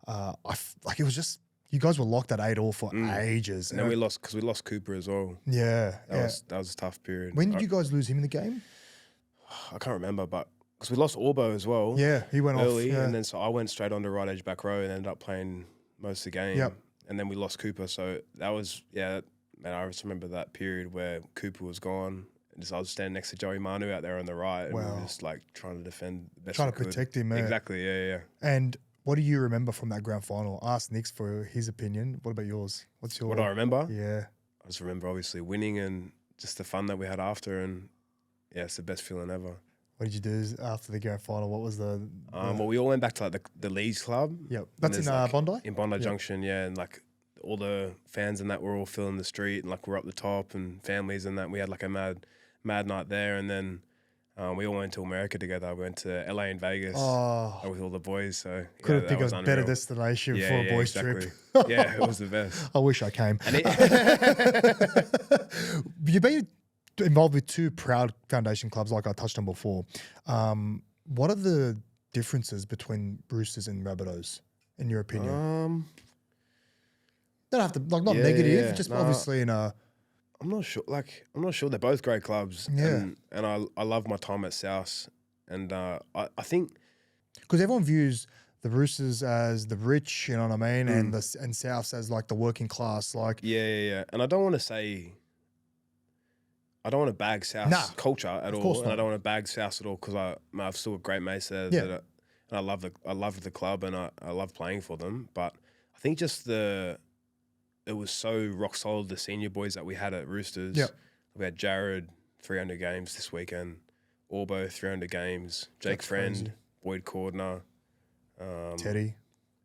it was just, you guys were locked at 8-8 for ages. And then we lost Cooper as well. Yeah, that was a tough period. When did you guys lose him in the game? I can't remember, but because we lost Orbo as well. Yeah, he went early, off. Yeah. And then so I went straight on the right edge back row and ended up playing most of the game. Yep. And then we lost Cooper, so that was and I just remember that period where Cooper was gone. I was standing next to Joey Manu out there on the right, and we were just like trying to defend the best. Trying to protect him, man. Exactly, yeah. And what do you remember from that grand final? Ask Nick for his opinion. What about yours? What do I remember? Yeah, I just remember obviously winning and just the fun that we had after, and it's the best feeling ever. What did you do after the grand final? What was the well, we all went back to like the Leeds club. Yep, that's in Bondi. In Bondi Junction, yeah, and like all the fans and that were all filling the street, and like we're up the top, and families and that. We had like a mad night there, and then we all went to America together. We went to LA and Vegas with all the boys. So couldn't think of a better destination for a boys' trip. Yeah, it was the best. I wish I came. You've been involved with two proud foundation clubs, like I touched on before. What are the differences between Roosters and Rabbitohs, in your opinion? Don't have to not negative, just obviously in a. I'm not sure. I'm not sure. They're both great clubs. Yeah, and I love my time at Souths, and I think because everyone views the Roosters as the rich, you know what I mean, and Souths as like the working class, like yeah. And I don't want to bag South's culture at all, and I don't want to bag Souths at all because I've still got great mates there, and I love the club and I love playing for them. But I think just it was so rock solid, the senior boys that we had at Roosters. Yep. We had Jared, 300 games this weekend. Orbo, 300 games. Jake Friend, crazy. Boyd Cordner. Teddy,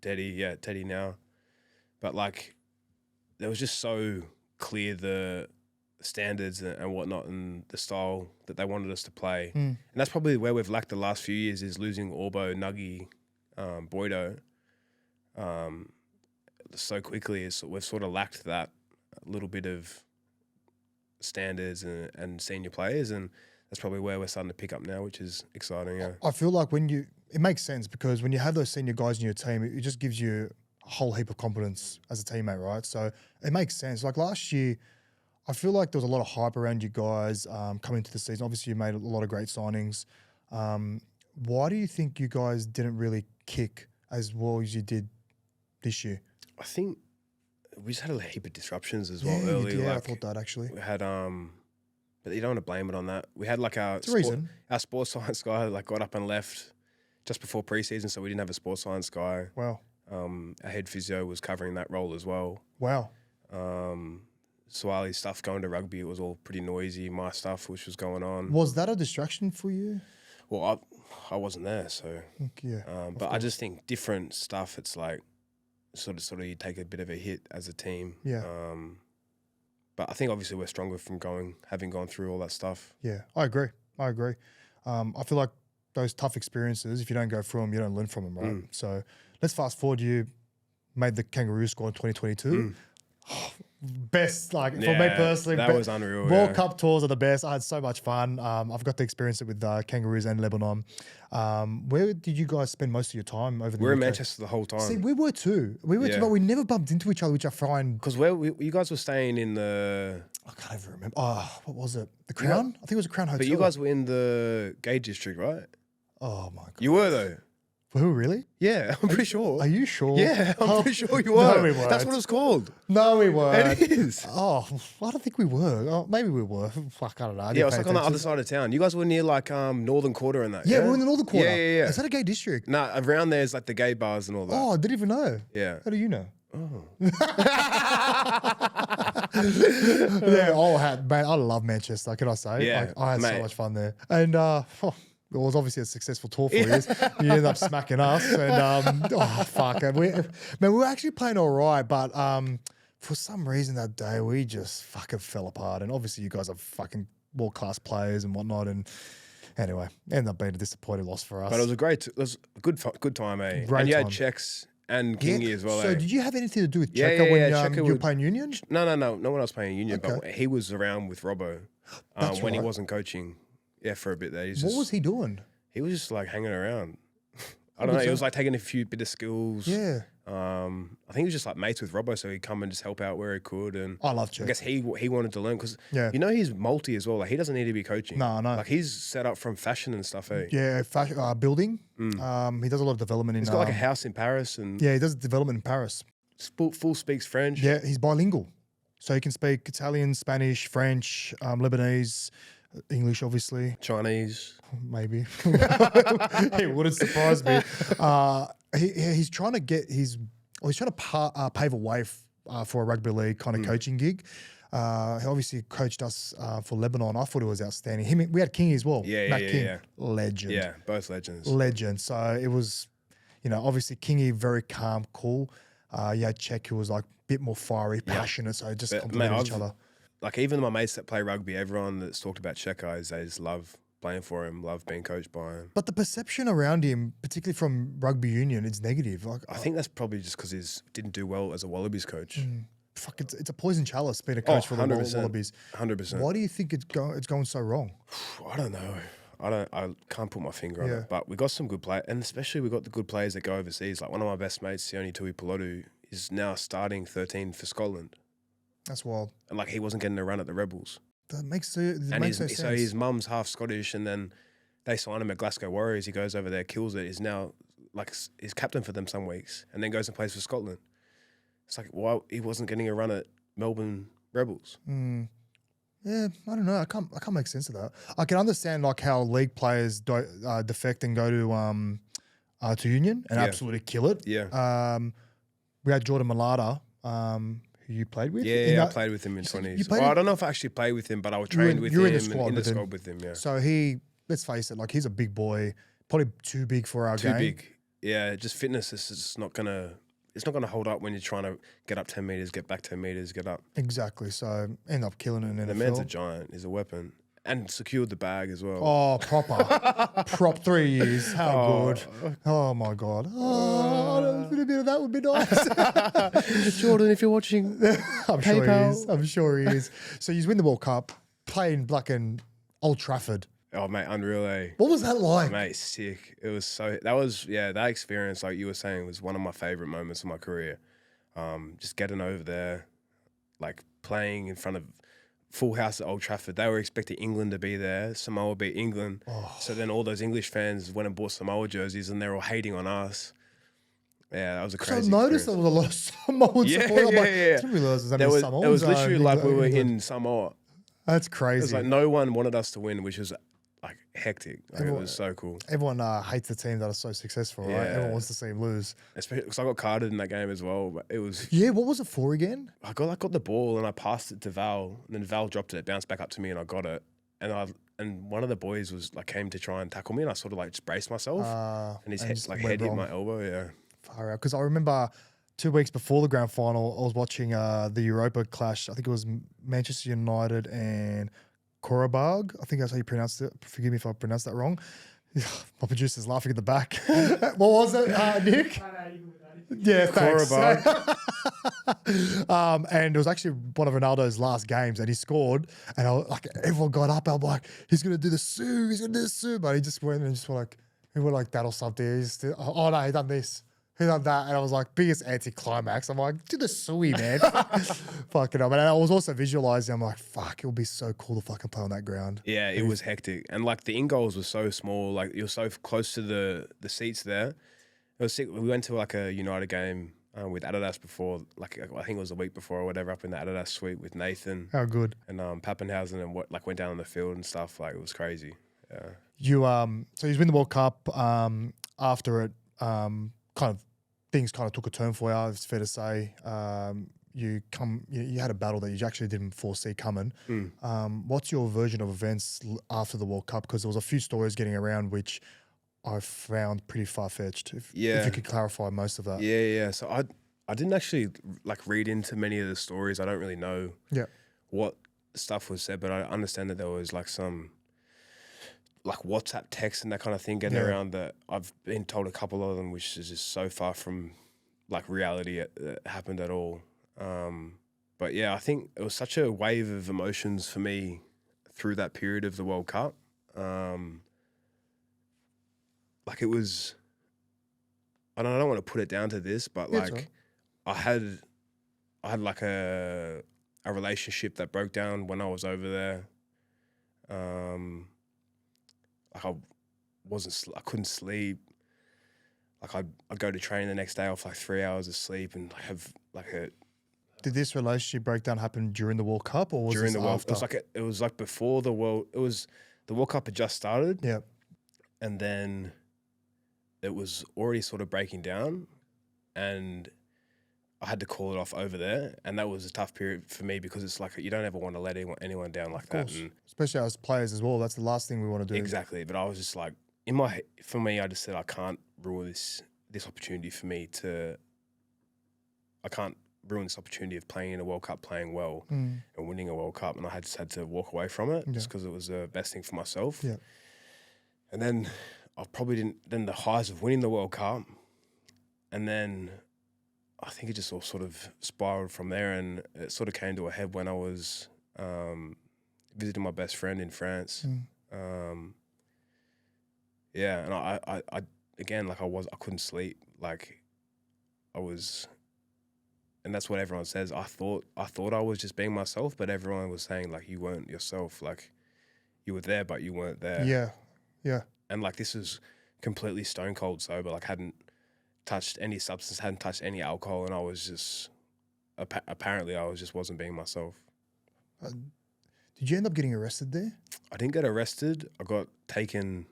Teddy now. But like, there was just so clear the standards and whatnot and the style that they wanted us to play. And that's probably where we've lacked the last few years, is losing Orbo, Nuggy, Boydo. So quickly, is we've sort of lacked that little bit of standards and senior players, and that's probably where we're starting to pick up now, which is exciting. Yeah. I feel like it makes sense because when you have those senior guys in your team, it just gives you a whole heap of confidence as a teammate, right? So it makes sense. Like last year, I feel like there was a lot of hype around you guys coming into the season. Obviously, you made a lot of great signings. Why do you think you guys didn't really kick as well as you did this year? I think we just had a heap of disruptions as well early. Yeah, I thought that actually. We had but you don't want to blame it on that. We had like our sports science guy like got up and left just before preseason, so we didn't have a sports science guy. Wow. Our head physio was covering that role as well. Wow. Swali's stuff going to rugby, it was all pretty noisy. My stuff, which was going on. Was that a distraction for you? Well, I wasn't there, so yeah. But I just think different stuff. It's like sort of you take a bit of a hit as a team. Yeah. But I think obviously we're stronger from having gone through all that stuff. Yeah, I agree. I feel like those tough experiences, if you don't go through them, you don't learn from them, right? So let's fast forward. You made the Kangaroo squad in 2022. Best, like for me personally, that was unreal. World Cup tours are the best. I had so much fun. I've got to experience it with Kangaroos and Lebanon. Where did you guys spend most of your time over there? We were in Manchester the whole time. See, we were too. We were too, but we never bumped into each other, which I find. Because you guys were staying in the... I can't even remember. Oh, what was it? The Crown? I think it was a Crown Hotel. But you guys were in the gay district, right? Oh my God. You were though. Who, really? Yeah, I'm pretty sure. Are you sure? Yeah, I'm pretty sure you were. No, we weren't. That's what it's called. No, we weren't. It is. Oh, I don't think we were. Oh, maybe we were. Fuck, I don't know. Yeah, it's like on the other side of town. You guys were near like Northern Quarter and that. Yeah, we're in the Northern Quarter. Yeah. Is that a gay district? Nah, around there's like the gay bars and all that. Oh, I didn't even know. Yeah. How do you know? Oh. Man, I love Manchester. Can I say? Yeah, Like, I had so mate. much fun there, and it was obviously a successful tour for you. You ended up smacking us, and fuck it. We were actually playing all right, but for some reason that day we just fucking fell apart. And obviously you guys are fucking world class players and whatnot. And anyway, ended up being a disappointing loss for us. But it was a good time, eh? Great and you time. had Checks and Kingy as well. So eh? did you have anything to do with Yeah, Checker yeah, when yeah, Checker you were would- playing Union? No one else playing Union, but he was around with Robbo That's when he right. wasn't coaching. Yeah, for a bit there. What was he doing? He was just like hanging around. I don't know. He was like taking a few bit of skills. Yeah. I think he was just like mates with Robbo, so he'd come and just help out where he could. And I love I Check. guess he wanted to learn because Yeah. you know he's multi as well. Like he doesn't need to be coaching. No. Like he's set up from fashion and stuff. Eh? Yeah, fashion, building. He does a lot of development in. He's got like a house in Paris and Yeah, he does development in Paris. full speaks French. Yeah, he's bilingual. So he can speak Italian, Spanish, French, Lebanese, English, obviously. Chinese. Maybe. It wouldn't surprise me. He's trying to he's trying to pave a way for a rugby league kind of coaching gig. He obviously coached us for Lebanon. I thought it was outstanding. We had King as well. Yeah, Matt yeah, King, yeah. legend. Yeah, both legends. Legend. So it was, obviously Kingy, very calm, cool. You had Czech, who was like a bit more fiery, passionate. So just complemented each other. Like even my mates that play rugby, everyone that's talked about Czech guys, they just love playing for him, love being coached by him. But the perception around him, particularly from rugby union, it's negative. Like I think that's probably just because he didn't do well as a Wallabies coach. fuck, it's a poison chalice being a coach for the 100%. Wallabies. 100%. Why do you think it's going so wrong? I don't know. I can't put my finger on Yeah. it. But we got some good players, and especially we got the good players that go overseas. Like one of my best mates, Sione Tuipulotu, is now starting 13 for Scotland. That's wild. And like he wasn't getting a run at the Rebels. That makes no sense. So his mum's half Scottish, and then they sign him at Glasgow Warriors. He goes over there, kills it. He's now like he's captain for them some weeks, and then goes and plays for Scotland. It's like why he wasn't getting a run at Melbourne Rebels. Yeah, I don't know. I can't make sense of that. I can understand like how league players defect and go to Union and absolutely kill it. Yeah. We had Jordan Malata, who you played with. Yeah, I played with him in 20s. Well, I don't know if I actually played with him, but I trained with him in the squad with him. Yeah. So let's face it, like he's a big boy, probably too big for our game. Too big. Yeah, just fitness is just not gonna. It's not gonna hold up when you're trying to get up 10 meters, get back 10 meters, get up. Exactly. So end up killing it in NFL. The man's a giant. He's a weapon. And secured the bag as well. Oh, proper. Prop 3 years. How good. Oh, my God. Oh, a little bit of that would be nice. Jordan, if you're watching, I'm sure he is. I'm sure he is. So you win the World Cup, playing in Old Trafford. Oh, mate, unreal, eh? What was that like? Mate, sick. It was so, that experience, like you were saying, was one of my favorite moments of my career. Just getting over there, like playing in front of full house at Old Trafford. They were expecting England to be there. Samoa beat England. So then all those English fans went and bought Samoa jerseys and they're all hating on us. Yeah, that was a crazy So I noticed there was a lot of Samoan support. I didn't realize there was It was literally like we were in Samoa. That's crazy. It was like no one wanted us to win, which was like hectic. Like, it was so cool. Everyone hates the team that are so successful, right? Everyone wants to see them lose. Especially because I got carded in that game as well. But it was what was it for again? I got the ball and I passed it to Val, and then Val dropped it, bounced back up to me, and I got it. And one of the boys was like came to try and tackle me, and I sort of like just braced myself, and his head hit my elbow. Yeah, far out. Because I remember 2 weeks before the grand final, I was watching the Europa clash. I think it was Manchester United and Korabag. I think that's how you pronounce it. Forgive me if I pronounced that wrong. My producer's laughing at the back. What was it, Nick? Yeah, thanks. Cora, And it was actually one of Ronaldo's last games, and he scored. And like everyone got up. I'm like, he's gonna do the Sue. He's gonna do the Sue. But he just went and just went like that or something. He's just, oh no, he done this. He done that. And I was like, biggest anticlimax. I'm like, do the Suey, man. Fucking up. And I was also visualizing. I'm like, fuck, it would be so cool to fucking play on that ground. Yeah, it was hectic, and like the in goals were so small. Like you're so close to the seats there. It was sick. We went to like a United game with Adidas before. Like I think it was the week before or whatever. Up in the Adidas suite with Nathan. How good. And Pappenhausen and went down on the field and stuff. Like it was crazy. Yeah. You so you win the World Cup. After it, things took a turn for you. It's fair to say. You had a battle that you actually didn't foresee coming. What's your version of events after the World Cup? Because there was a few stories getting around which I found pretty far-fetched. If you could clarify most of that. Yeah. So I didn't actually like read into many of the stories. I don't really know what stuff was said, but I understand that there was like some like WhatsApp text and that kind of thing getting around that I've been told a couple of them, which is just so far from like reality that happened at all. But yeah, I think it was such a wave of emotions for me through that period of the World Cup. Like it was, I don't want to put it down to this, but like right. I had like a relationship that broke down when I was over there. Like I couldn't sleep. Like I'd go to training the next day off like 3 hours of sleep and have like a. Did this relationship breakdown happen during the World Cup or was during this the World? after? It was like before the World. It was the World Cup had just started. Yeah, and then it was already sort of breaking down, and I had to call it off over there, and that was a tough period for me because it's like you don't ever want to let anyone down like that, and especially as players as well. That's the last thing we want to do. Exactly, but I was just like for me, I just said I can't ruin this opportunity for me to. I can't ruin this opportunity of playing in a World Cup, playing well, and winning a World Cup, and I just had to walk away from it just because it was the best thing for myself. Yeah, and then I probably didn't. Then the highs of winning the World Cup, and then I think it just all sort of spiraled from there, and it sort of came to a head when I was visiting my best friend in France. Yeah, and I again, like I couldn't sleep. Like I was, and that's what everyone says. I thought I was just being myself, but everyone was saying like you weren't yourself. Like you were there, but you weren't there. Yeah. And like this was completely stone cold sober. Like hadn't touched any substance, hadn't touched any alcohol, and I was just apparently I just wasn't being myself. Did you end up getting arrested there? I didn't get arrested. I got taken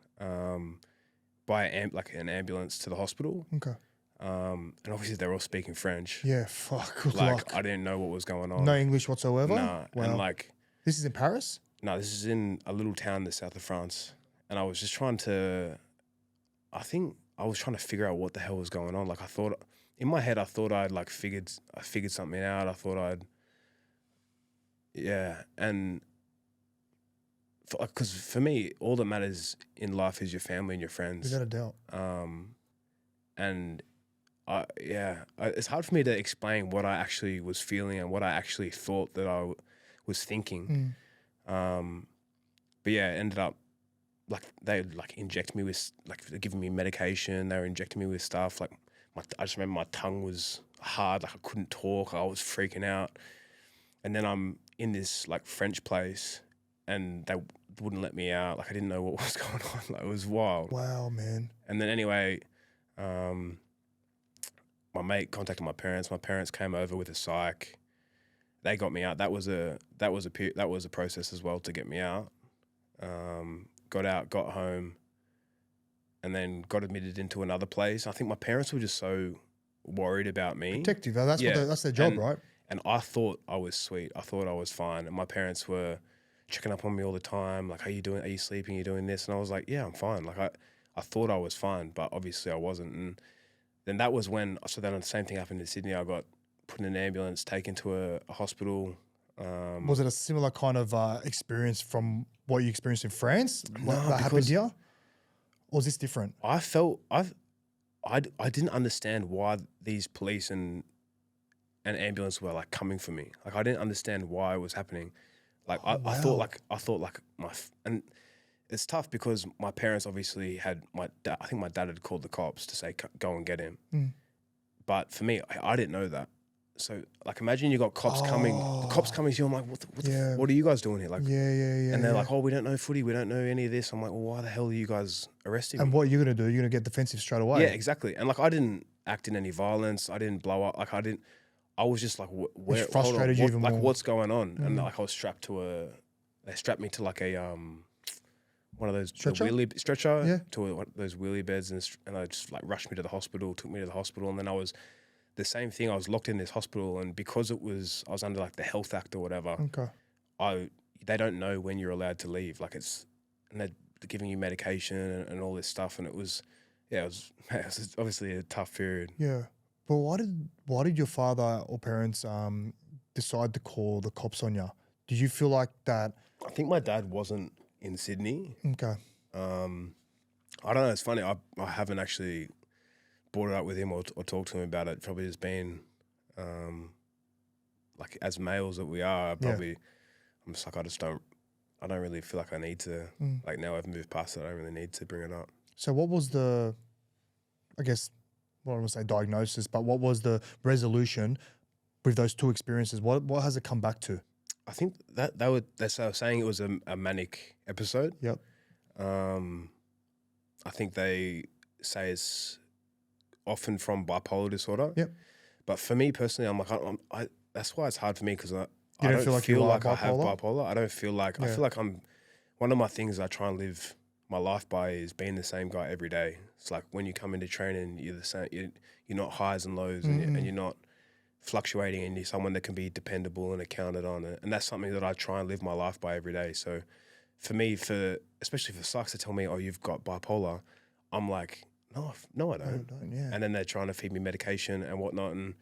by an ambulance to the hospital. Okay. And obviously they're all speaking French. Yeah, fuck. Good like luck. I didn't know what was going on. No English whatsoever? Nah. Wow. And like this is in Paris? No, this is in a little town in the south of France. And I was just trying to figure out what the hell was going on. Like I thought in my head, I thought I'd like figured something out. I thought and because for me, all that matters in life is your family and your friends. Without a doubt. And it's hard for me to explain what I actually was feeling and what I actually thought that I was thinking. But yeah, it ended up like they like inject me with like they're giving me medication. They were injecting me with stuff. Like I just remember my tongue was hard. Like I couldn't talk. I was freaking out. And then I'm in this like French place, and they wouldn't let me out. Like I didn't know what was going on. Like it was wild. Wow, man. And then anyway, my mate contacted my parents. My parents came over with a psych. They got me out. That was a process as well to get me out. Got out, got home, and then got admitted into another place. I think my parents were just so worried about me. Protective. That's their job, right? And I thought I was sweet. I thought I was fine. And my parents were checking up on me all the time. Like, how you doing? Are you sleeping? Are you doing this? And I was like, yeah, I'm fine. Like I thought I was fine, but obviously I wasn't. And then that was when, so then the same thing happened in Sydney. I got put in an ambulance, taken to a hospital. Was it a similar kind of experience from what you experienced in France? No, that happened here? Or is this different? I I didn't understand why these police and ambulance were like coming for me. Like I didn't understand why it was happening. Like I thought like and it's tough because my parents obviously had I think my dad had called the cops to say go and get him. But for me, I didn't know that. So like imagine you got cops coming, the cops coming to you. I'm like, what are you guys doing here? Like and they're like, oh, we don't know footy, we don't know any of this. I'm like, well, why the hell are you guys arresting me? And what are you gonna do? You're gonna get defensive straight away. Yeah, exactly. And like I didn't act in any violence. I didn't blow up. Like I was just like, where? Frustrated you even more. Like what's going on? And like I was strapped to they strapped me to like a one of those Stretcher? stretcher to those wheelie beds, and I just like rushed me to the hospital, took me to the hospital, and then I was the same thing. I was locked in this hospital, and because I was under like the Health Act or whatever. Okay. They don't know when you're allowed to leave. Like and they're giving you medication and all this stuff, and it was obviously a tough period. Yeah. But why did your father or parents decide to call the cops on you? Did you feel like that? I think my dad wasn't in Sydney. Okay. I don't know. It's funny. I haven't actually brought it up with him or talked to him about it. Probably just been like as males that we are. I'm just like I don't really feel like I need to. Like now I've moved past it. I don't really need to bring it up. So what was the, I guess, I don't want to say diagnosis, but what was the resolution with those two experiences? What has it come back to? I think they're saying it was a manic episode. Yep. I think they say it's often from bipolar disorder. Yep. But for me personally, I'm like, that's why it's hard for me because I don't don't feel like I have bipolar? bipolar. I don't feel like I feel like one of my things I try and live my life by is being the same guy every day. It's like when you come into training, you're the same. You're not highs and lows, and you're not fluctuating, and you're someone that can be dependable and accounted on. And that's something that I try and live my life by every day. So for me, especially for Souths to tell me, oh, you've got bipolar, I'm like, no, I don't. Yeah. And then they're trying to feed me medication and whatnot, and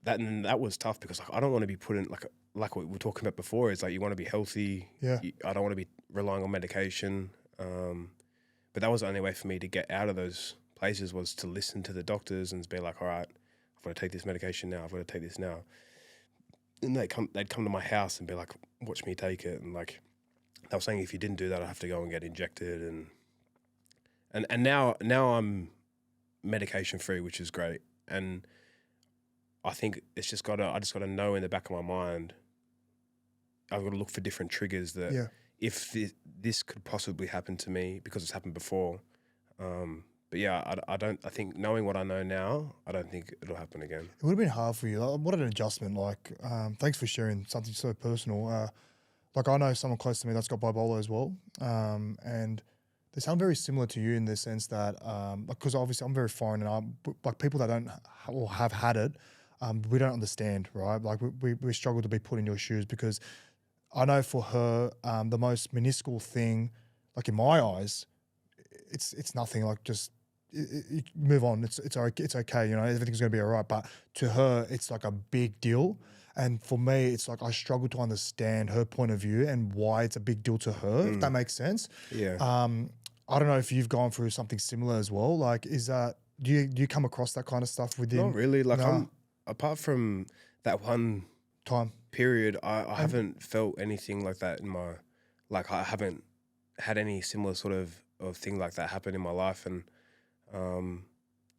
that was tough because like I don't want to be put in like what we were talking about before. It's like you want to be healthy. Yeah. I don't want to be relying on medication. But that was the only way for me to get out of those places was to listen to the doctors and be like, all right, I've got to take this medication now. I've got to take this now. And they'd come to my house and be like, watch me take it. And like they were saying, if you didn't do that, I'd have to go and get injected. And now I'm medication free, which is great. And I think I just got to know in the back of my mind, I've got to look for different triggers that if this could possibly happen to me because it's happened before. But yeah, I think knowing what I know now, I don't think it'll happen again. It would have been hard for you. Like, what an adjustment. Like, thanks for sharing something so personal. Like I know someone close to me that's got bipolar as well. And they sound very similar to you in the sense that, because obviously I'm very foreign and like people that don't or have had it, we don't understand, right? Like we struggle to be put in your shoes because I know for her, the most minuscule thing, like in my eyes, it's nothing. Like just move on. It's okay. You know, everything's going to be all right. But to her, it's like a big deal. And for me, it's like I struggle to understand her point of view and why it's a big deal to her. If that makes sense. Yeah. I don't know if you've gone through something similar as well. Like, do you come across that kind of stuff within? Not really. Like apart from that one time period, I haven't felt anything like that in my, like I haven't had any similar sort of thing like that happen in my life. And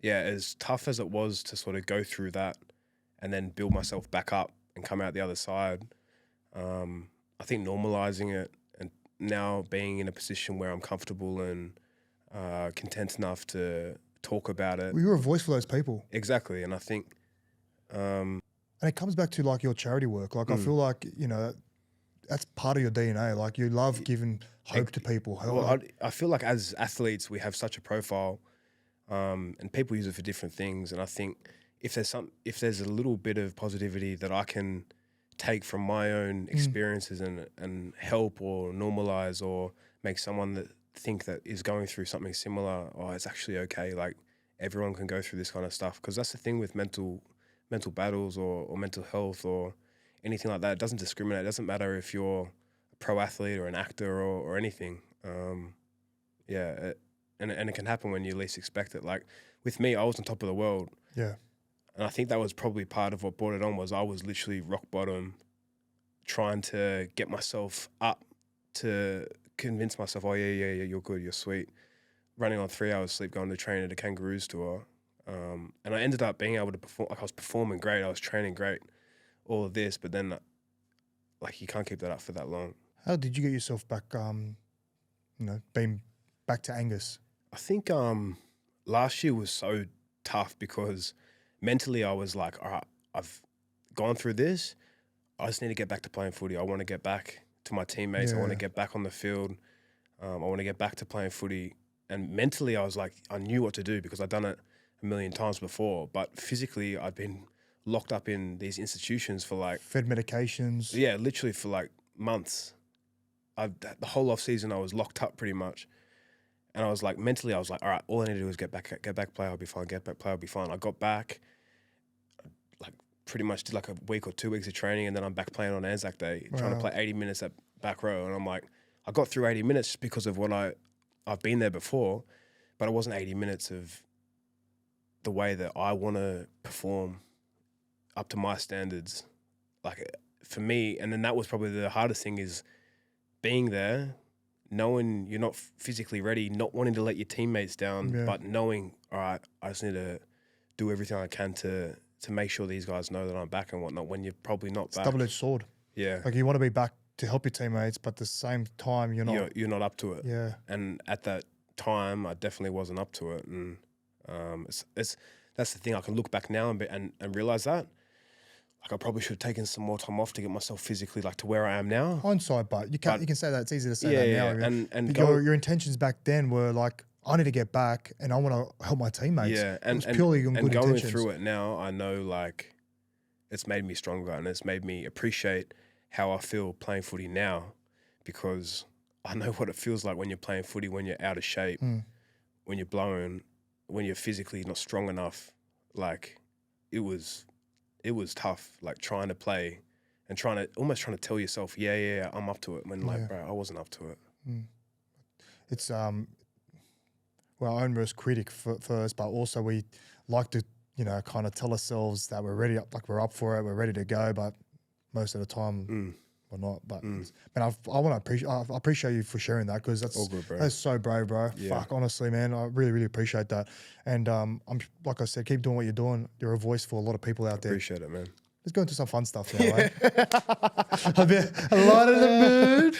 yeah, as tough as it was to sort of go through that and then build myself back up and come out the other side, I think normalizing it and now being in a position where I'm comfortable and content enough to talk about it. Well, you're a voice for those people. Exactly. And I think... and it comes back to like your charity work. Like I feel like, you know, that's part of your DNA. Like you love giving hope to people. Well, I feel like as athletes, we have such a profile and people use it for different things. And I think if there's a little bit of positivity that I can take from my own experiences and help or normalize or make someone that think that is going through something similar, oh, it's actually okay. Like everyone can go through this kind of stuff. Because that's the thing with mental battles or mental health or anything like that. It doesn't discriminate. It doesn't matter if you're a pro athlete or an actor or anything. and it can happen when you least expect it. Like with me, I was on top of the world. Yeah. And I think that was probably part of what brought it on was I was literally rock bottom, trying to get myself up to convince myself, oh, yeah, you're good, you're sweet. Running on 3 hours sleep, going to train at a Kangaroos tour. And I ended up being able to perform. Like I was performing great, I was training great, all of this, but then like you can't keep that up for that long. How did you get yourself back, being back to Angus? I think last year was so tough because mentally I was like, all right, I've gone through this. I just need to get back to playing footy. I want to get back to my teammates. Yeah. I want to get back on the field. I want to get back to playing footy. And mentally I was like, I knew what to do because I'd done it a million times before. But physically I'd been locked up in these institutions for like... Fed medications. Yeah, literally for like months. The whole off season I was locked up pretty much. And I was like, mentally I was like, all right, all I need to do is get back, play, I'll be fine. Get back, play, I'll be fine. I got back, like pretty much did like a week or 2 weeks of training, and then I'm back playing on Anzac Day, trying to play 80 minutes at back row. And I'm like, I got through 80 minutes just because of what I've been there before, but it wasn't 80 minutes of the way that I want to perform up to my standards. Like for me, and then that was probably the hardest thing is being there, knowing you're not physically ready, not wanting to let your teammates down, but knowing, all right, I just need to do everything I can to make sure these guys know that I'm back and whatnot when you're probably not back. Double-edged sword. Yeah. Like you want to be back to help your teammates, but at the same time you're not up to it. Yeah. And at that time, I definitely wasn't up to it. And that's the thing. I can look back now and realize that. Like I probably should have taken some more time off to get myself physically like to where I am now. Hindsight, but you can say that. It's easy to say that now. Yeah, and your intentions back then were like, I need to get back and I want to help my teammates. Yeah, and it was purely good going intentions. through it now, I know like it's made me stronger and it's made me appreciate how I feel playing footy now, because I know what it feels like when you're playing footy, when you're out of shape, when you're blown, when you're physically not strong enough. Like it was tough, like trying to play and almost trying to tell yourself, yeah, I'm up to it, when like, bro, I wasn't up to it. It's well, our own worst critic first, but also we like to, kind of tell ourselves that we're ready, like we're up for it, we're ready to go, but most of the time we're not. But man, I appreciate you for sharing that, because that's all good, bro. That's so brave, bro. Yeah. Fuck, honestly, man, I really, really appreciate that. And I'm like I said, keep doing what you're doing. You're a voice for a lot of people out there. Appreciate it, man. Let's go into some fun stuff now, right? A lot of the mood.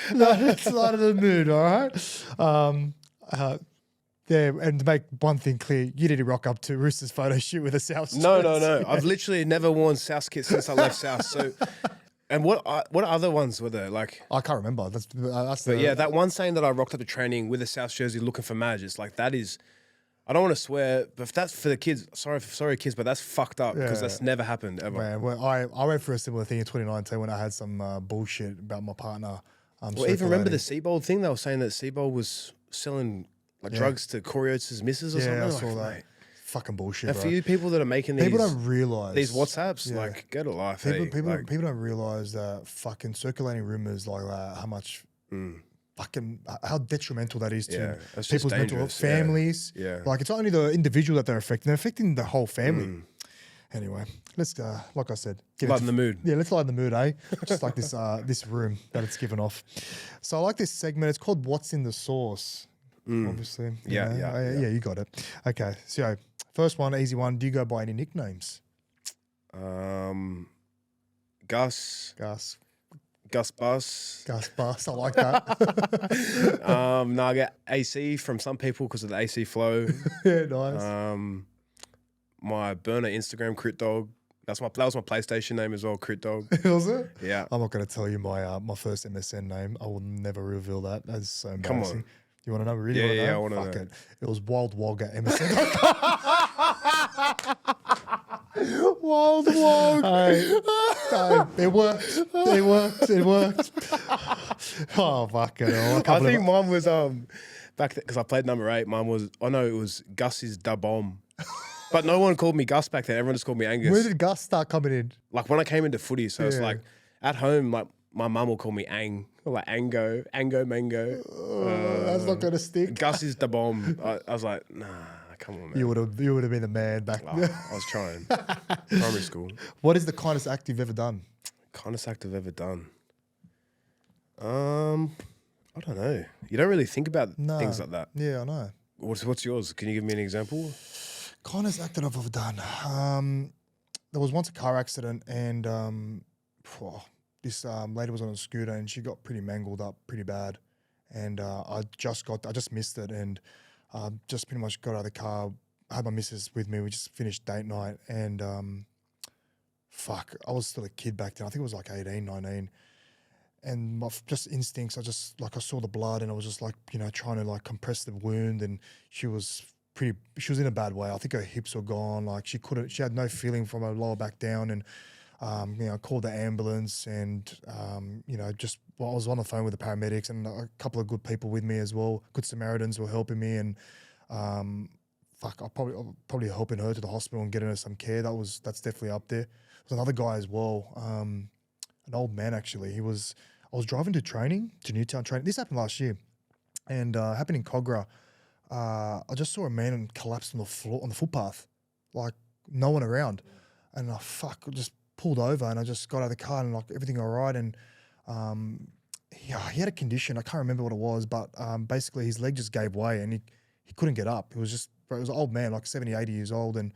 Light of the mood, all right? Yeah, and to make one thing clear, you didn't rock up to Roosters photo shoot with a Souths. No. I've literally never worn Souths kit since I left South. So, and what other ones were there? Like I can't remember. That one saying that I rocked up to training with a Souths jersey looking for Madge. It's like that is. I don't want to swear, but if that's for the kids, sorry kids, but that's fucked up because that's never happened ever. Man, well, I went through a similar thing in 2019 when I had some bullshit about my partner. Well, even remember the Seabold thing? They were saying that Seabold was selling drugs to Coriolis' missus or something. Yeah, I like, saw that. Mate. Fucking bullshit, And bro. for you people that are making these... People don't realise. These WhatsApps, like, get a life, People don't realise that fucking circulating rumours like that, how much... Fucking how detrimental that is to people's mental health, families. Yeah. Like it's not only the individual that they're affecting, they're affecting the whole family. Anyway, let's like I said, lighten the mood. Yeah, let's lighten the mood, eh? Just like this this room that it's given off. So I like this segment. It's called What's in the Sauce. Obviously. Yeah, you got it. Okay. So first one, easy one. Do you go by any nicknames? Gus Bus. Gus Bus, I like that. No, I get AC from some people because of the AC FLO. Yeah, nice. My burner Instagram, Crit Dog. That was my PlayStation name as well, Crit Dog. Was it? Yeah. I'm not going to tell you my first MSN name. I will never reveal that. That's so embarrassing. Come on. You want to know? Really want to know? Yeah, I want to know. Fuck it. It was Wild Wog at MSN. Wild Wog. It worked. Oh, fucking hell. I think mine was back because I played number 8. Mine was it was Gus's Da Bomb. But no one called me Gus back then. Everyone just called me Angus. Where did Gus start coming in? Like when I came into footy, so it's like at home, like my mum will call me Ang like Ango, Mango. That's not gonna stick. Gus is the bomb. I was like, nah, come on, man. You would have been the man back then. I was trying. Primary school. What is the kindest act you've ever done? Kindest act I've ever done. I don't know. You don't really think about things like that. Yeah, I know. What's yours? Can you give me an example? Kindest act that I've ever done. There was once a car accident, and this lady was on a scooter, and she got pretty mangled up pretty bad. And I just missed it, and just pretty much got out of the car. I had my missus with me. We just finished date night, and I was still a kid back then. I think it was like 18, 19. And my just instincts, I saw the blood, and I was just like, trying to like compress the wound, and she was in a bad way. I think her hips were gone. Like she had no feeling from her lower back down, and called the ambulance, and I was on the phone with the paramedics and a couple of good people with me as well. Good Samaritans were helping me, and I probably helping her to the hospital and getting her some care. That's definitely up there. There was another guy as well, an old man actually. I was driving to Newtown training. This happened last year, and happened in Cogra. I just saw a man collapsed on the floor on the footpath, like no one around, and I just pulled over, and I just got out of the car, and like everything all right. And he had a condition, I can't remember what it was, but basically his leg just gave way, and he couldn't get up. It was an old man, like 70, 80 years old, and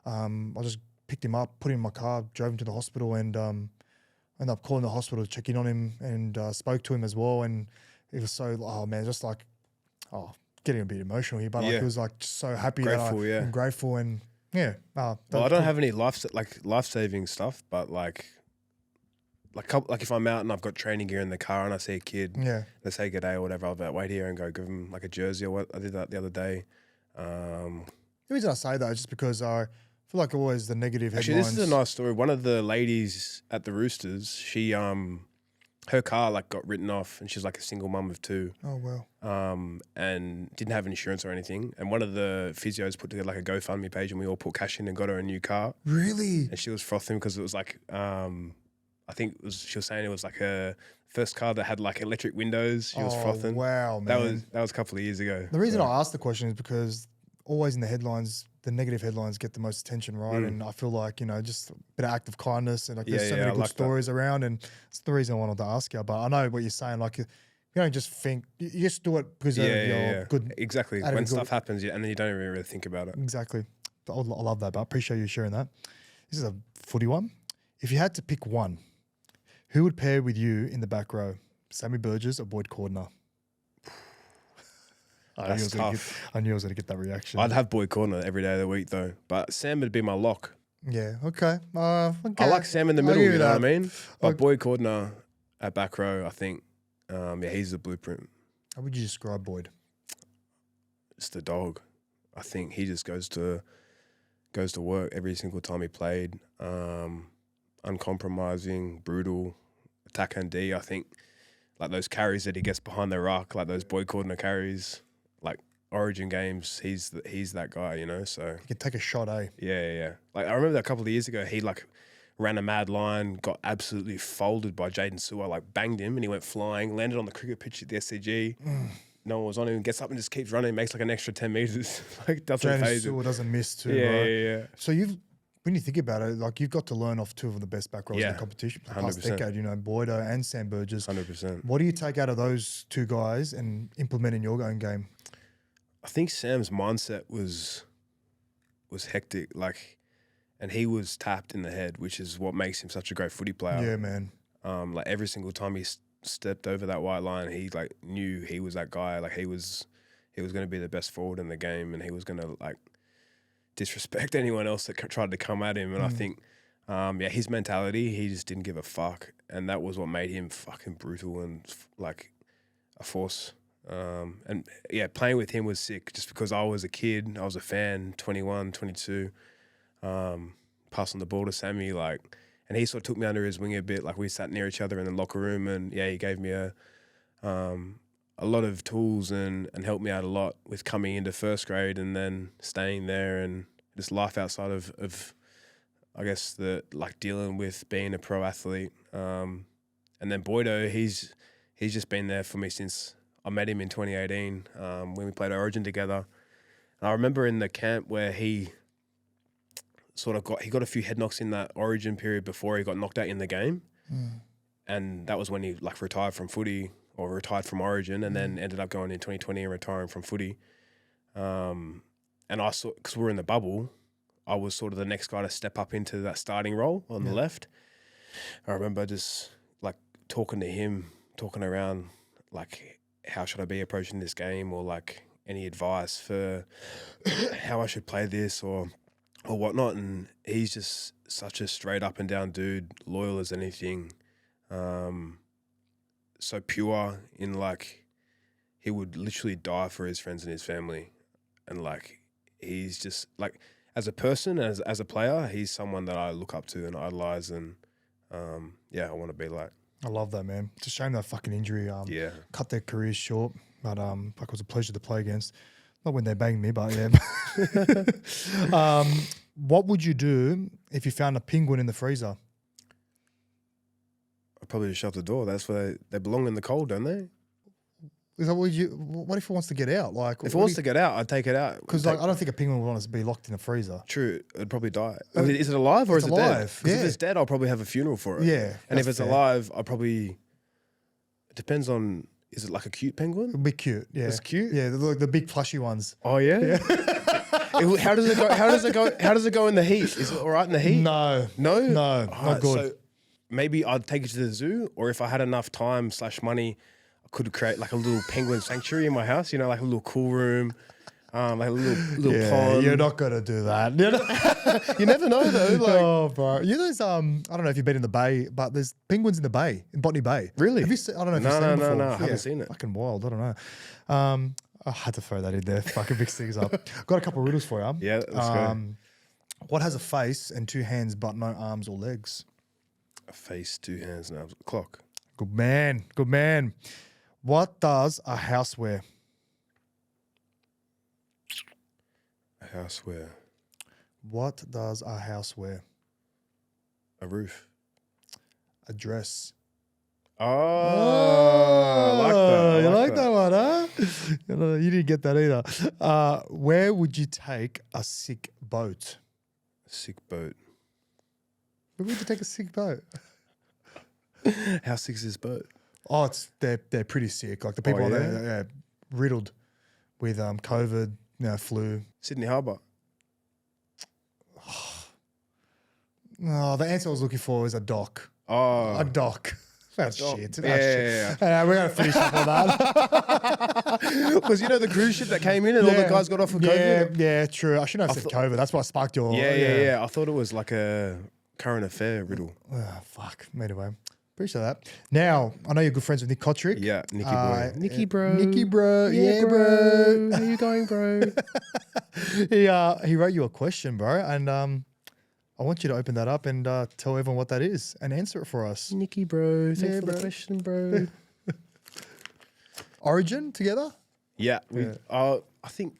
I just picked him up, put him in my car, drove him to the hospital, and ended up calling the hospital to check in on him, and spoke to him as well. And it was getting a bit emotional here, but like, it was like so happy, I'm grateful, and yeah. Well, I don't have any life-saving stuff, but like if I'm out and I've got training gear in the car and I see a kid, they say good day or whatever, I'll be like, wait here and go give him like a jersey or what. I did that the other day. The reason I say that is just because I feel like always the negative headlines. Actually, this is a nice story. One of the ladies at the Roosters, she her car like got written off, and she's like a single mum of 2. Oh wow. And didn't have insurance or anything. And one of the physios put together like a GoFundMe page, and we all put cash in and got her a new car. Really? And she was frothing because it was like she was saying it was like her first car that had like electric windows. She was frothing. Wow, man. That was a couple of years ago. The reason I asked the question is because always in the headlines, the negative headlines get the most attention, right? And I feel like, just a bit of act of kindness, and like there's so many good stories around, and it's the reason I wanted to ask you. But I know what you're saying, like you don't just think, you just do it because you're good. Exactly. When stuff happens, and then you don't even really think about it. Exactly. I love that, but I appreciate you sharing that. This is a footy one. If you had to pick one, who would pair with you in the back row? Sammy Burgess or Boyd Cordner? That's tough. I knew I was going to get that reaction. I'd have Boyd Cordner every day of the week though, but Sam would be my lock. Yeah, okay. I like Sam in the middle, you know what I mean? But Boyd Cordner at back row, I think, he's the blueprint. How would you describe Boyd? It's the dog. I think he just goes to work every single time he played. Uncompromising, brutal, attack and D. I think like those carries that he gets behind the ruck, like those Boyd Cordner carries, like Origin games, he's that guy, so. He can take a shot, eh? Yeah. Like I remember a couple of years ago, he like ran a mad line, got absolutely folded by Jaden Sewer, like banged him, and he went flying, landed on the cricket pitch at the SCG. No one was on him, gets up and just keeps running, makes like an extra 10 metres. Like doesn't phase him. Jaden Sewer doesn't miss too, right? Yeah. So when you think about it, like you've got to learn off 2 of the best back rows in the competition for the past decade, Boydo and Sam Burgess. 100%. What do you take out of those 2 guys and implement in your own game? I think Sam's mindset was hectic, and he was tapped in the head, which is what makes him such a great footy player. Yeah, man. Like every single time he stepped over that white line, he like knew he was that guy. Like he was going to be the best forward in the game, and he was going to like disrespect anyone else that tried to come at him. And I think, his mentality, he just didn't give a fuck, and that was what made him fucking brutal and like a force. Playing with him was sick just because I was a kid, I was a fan, 21, 22, passing the ball to Sammy, and he sort of took me under his wing a bit. Like we sat near each other in the locker room, and he gave me a lot of tools and helped me out a lot with coming into first grade and then staying there, and just life outside of I guess dealing with being a pro athlete. And then Boydo, he's he's just been there for me since I met him in 2018 when we played Origin together. And I remember in the camp where he sort of got a few head knocks in that Origin period before he got knocked out in the game. And that was when he like retired from footy or retired from Origin and then ended up going in 2020 and retiring from footy. And I saw, because we were in the bubble, I was sort of the next guy to step up into that starting role on the left. I remember just like talking to him, talking around like how should I be approaching this game or like any advice for how I should play this or whatnot. And he's just such a straight up and down dude, loyal as anything. So pure in like, he would literally die for his friends and his family. And like, he's just like, as a person, as a player, he's someone that I look up to and idolize and I want to be like. I love that, man. It's a shame that fucking injury cut their careers short. But it was a pleasure to play against. Not when they banged me, but yeah. What would you do if you found a penguin in the freezer? I'd probably just shut the door. That's where they belong in the cold, don't they? Is that what if it wants to get out? Like, if it wants to get out, I'd take it out. Because like, I don't think a penguin would want to be locked in a freezer. True, it'd probably die. Is it alive or is it dead? Because if it's dead, I'll probably have a funeral for it. Yeah, and if it's alive, I'll probably. It depends on. Is it like a cute penguin? It'd be cute. Yeah, it's cute. Yeah, the big plushy ones. Oh yeah. How does it go? How does it go in the heat? Is it all right in the heat? No, not good. So maybe I'd take it to the zoo, or if I had enough time / money, I could create like a little penguin sanctuary in my house. You know, like a little cool room, like a little pond. You're not gonna do that. You never know though. Like, oh, bro. You know, there's I don't know if you've been in the bay, but there's penguins in the bay, in Botany Bay. Really? Have you seen? I don't know if you've seen it before. No, I haven't seen it. Fucking wild. I don't know. I had to throw that in there. Fucking mix things up. Got a couple of riddles for you. Yeah, let's go. What has a face and 2 hands but no arms or legs? A face, 2 hands, and arms. Clock. Good man. Good man. What does a house wear? A house wear. What does a house wear? A roof. A dress. Oh, I like that. You like that one, huh? You didn't get that either. Where would you take a sick boat? A sick boat. Where would you take a sick boat? How sick is this boat? Oh, they're pretty sick. Like the people on there, riddled with COVID, flu. Sydney Harbour. Oh, the answer I was looking for is a dock. Oh, a dock. That's shit. That's yeah. shit. We're gonna finish up on that. Was the cruise ship that came in and all the guys got off with COVID? Yeah, true. I shouldn't have said COVID. That's what sparked your. Yeah. I thought it was like a current affair riddle. Oh, fuck. Anyway, appreciate that. Now I know you're good friends with Nick Cotric. Yeah, Nicky boy. Nicky bro. Yeah, bro. How you going, bro? He wrote you a question, bro, and I want you to open that up and tell everyone what that is and answer it for us. Nicky bro, thanks for the question, bro. Origin together? Yeah, I think.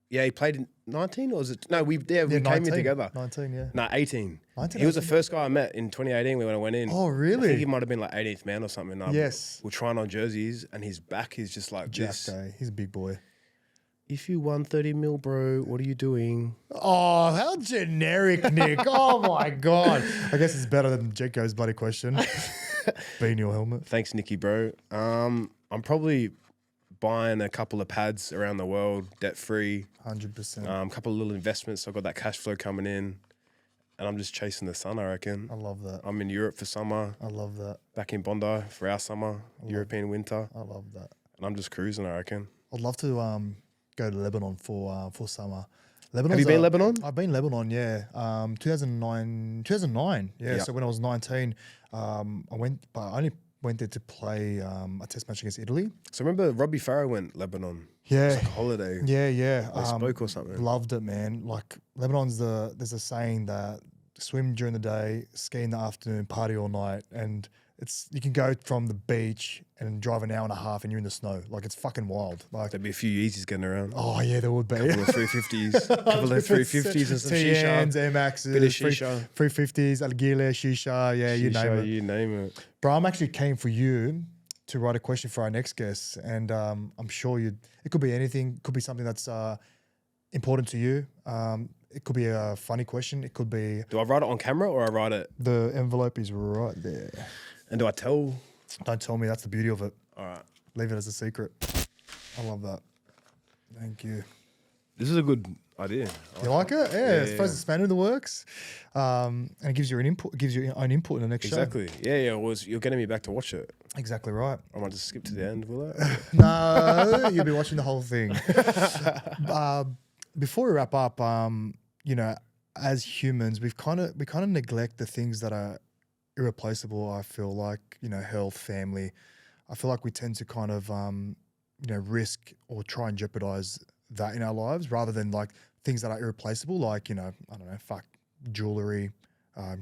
Yeah, he played in 19 or was it? No, we came in together. 19, yeah. No, 18. 19, he was the first guy I met in 2018 when I went in. Oh, really? I think he might have been like 18th man or something. Yes. We're trying on jerseys and his back is just like Jack this. Day. He's a big boy. If you won 30 mil, bro, what are you doing? Oh, how generic, Nick. Oh, my God. I guess it's better than Jeko's bloody question. Be in your helmet. Thanks, Nicky, bro. I'm probably buying a couple of pads around the world, debt-free. 100%. A couple of little investments. So I've got that cash flow coming in. And I'm just chasing the sun, I reckon. I love that. I'm in Europe for summer. I love that. Back in Bondi for our summer, European winter. I love that. And I'm just cruising, I reckon. I'd love to go to Lebanon for summer. Have you been Lebanon? I've been Lebanon, yeah. 2009, yeah. So when I was 19, I went, but I only went there to play a test match against Italy. So remember Robbie Farrow went Lebanon? Yeah. It was like a holiday. Yeah. They spoke or something. Loved it, man. Like Lebanon's there's a saying that swim during the day, ski in the afternoon, party all night, and you can go from the beach and drive an hour and a half and you're in the snow. Like, it's fucking wild. Like, there'd be a few Yeezys getting around. Oh, yeah, there would be. Couple of 350s. Couple of 350s and some shisha. TNs, Air Maxes. Bit of shisha. 350s, Algile, shisha. Yeah, you name it. You name it. Bro, I'm actually keen for you to write a question for our next guest, and I'm sure it could be anything. Could be something that's important to you. It could be a funny question. It could be. Do I write it on camera or I write it? The envelope is right there. And do I tell? Don't tell me. That's the beauty of it. All right. Leave it as a secret. I love that. Thank you. This is a good idea. You like it? Yeah, it's supposed to span in the works, and it gives you an input. Gives you your own input in the next show. Exactly. Yeah. You're getting me back to watch it. Exactly right. I might just skip to the end, will I? No, you'll be watching the whole thing. Before we wrap up, you know, as humans, we kind of neglect the things that are irreplaceable. I feel like, you know, health, family. I feel like we tend to kind of, you know, risk or try and jeopardize that in our lives rather than like things that are irreplaceable, like, you know, I don't know, jewelry,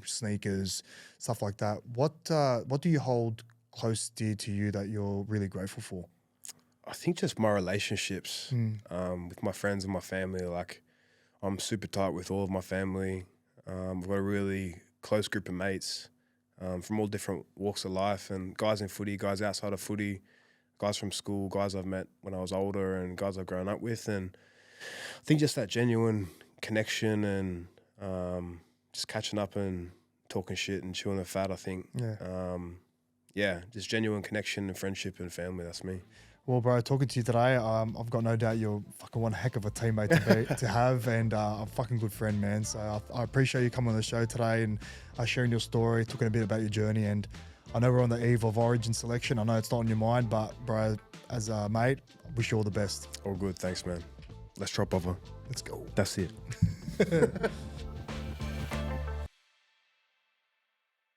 sneakers, stuff like that. What do you hold close, dear to you that you're really grateful for? I think just my relationships with my friends and my family. Like, I'm super tight with all of my family. We've got a really close group of mates from all different walks of life, and guys in footy, guys outside of footy, guys from school, guys I've met when I was older, and guys I've grown up with. And I think just that genuine connection and just catching up and talking shit and chewing the fat, I think. Yeah. Just genuine connection and friendship and family. That's me. Well, bro, talking to you today, I've got no doubt you're fucking one heck of a teammate to have, and a fucking good friend, man. So I appreciate you coming on the show today and sharing your story, talking a bit about your journey. And I know we're on the eve of Origin selection. I know it's not on your mind, but bro, as a mate, I wish you all the best. All good. Thanks, man. Let's drop over. Let's go. That's it.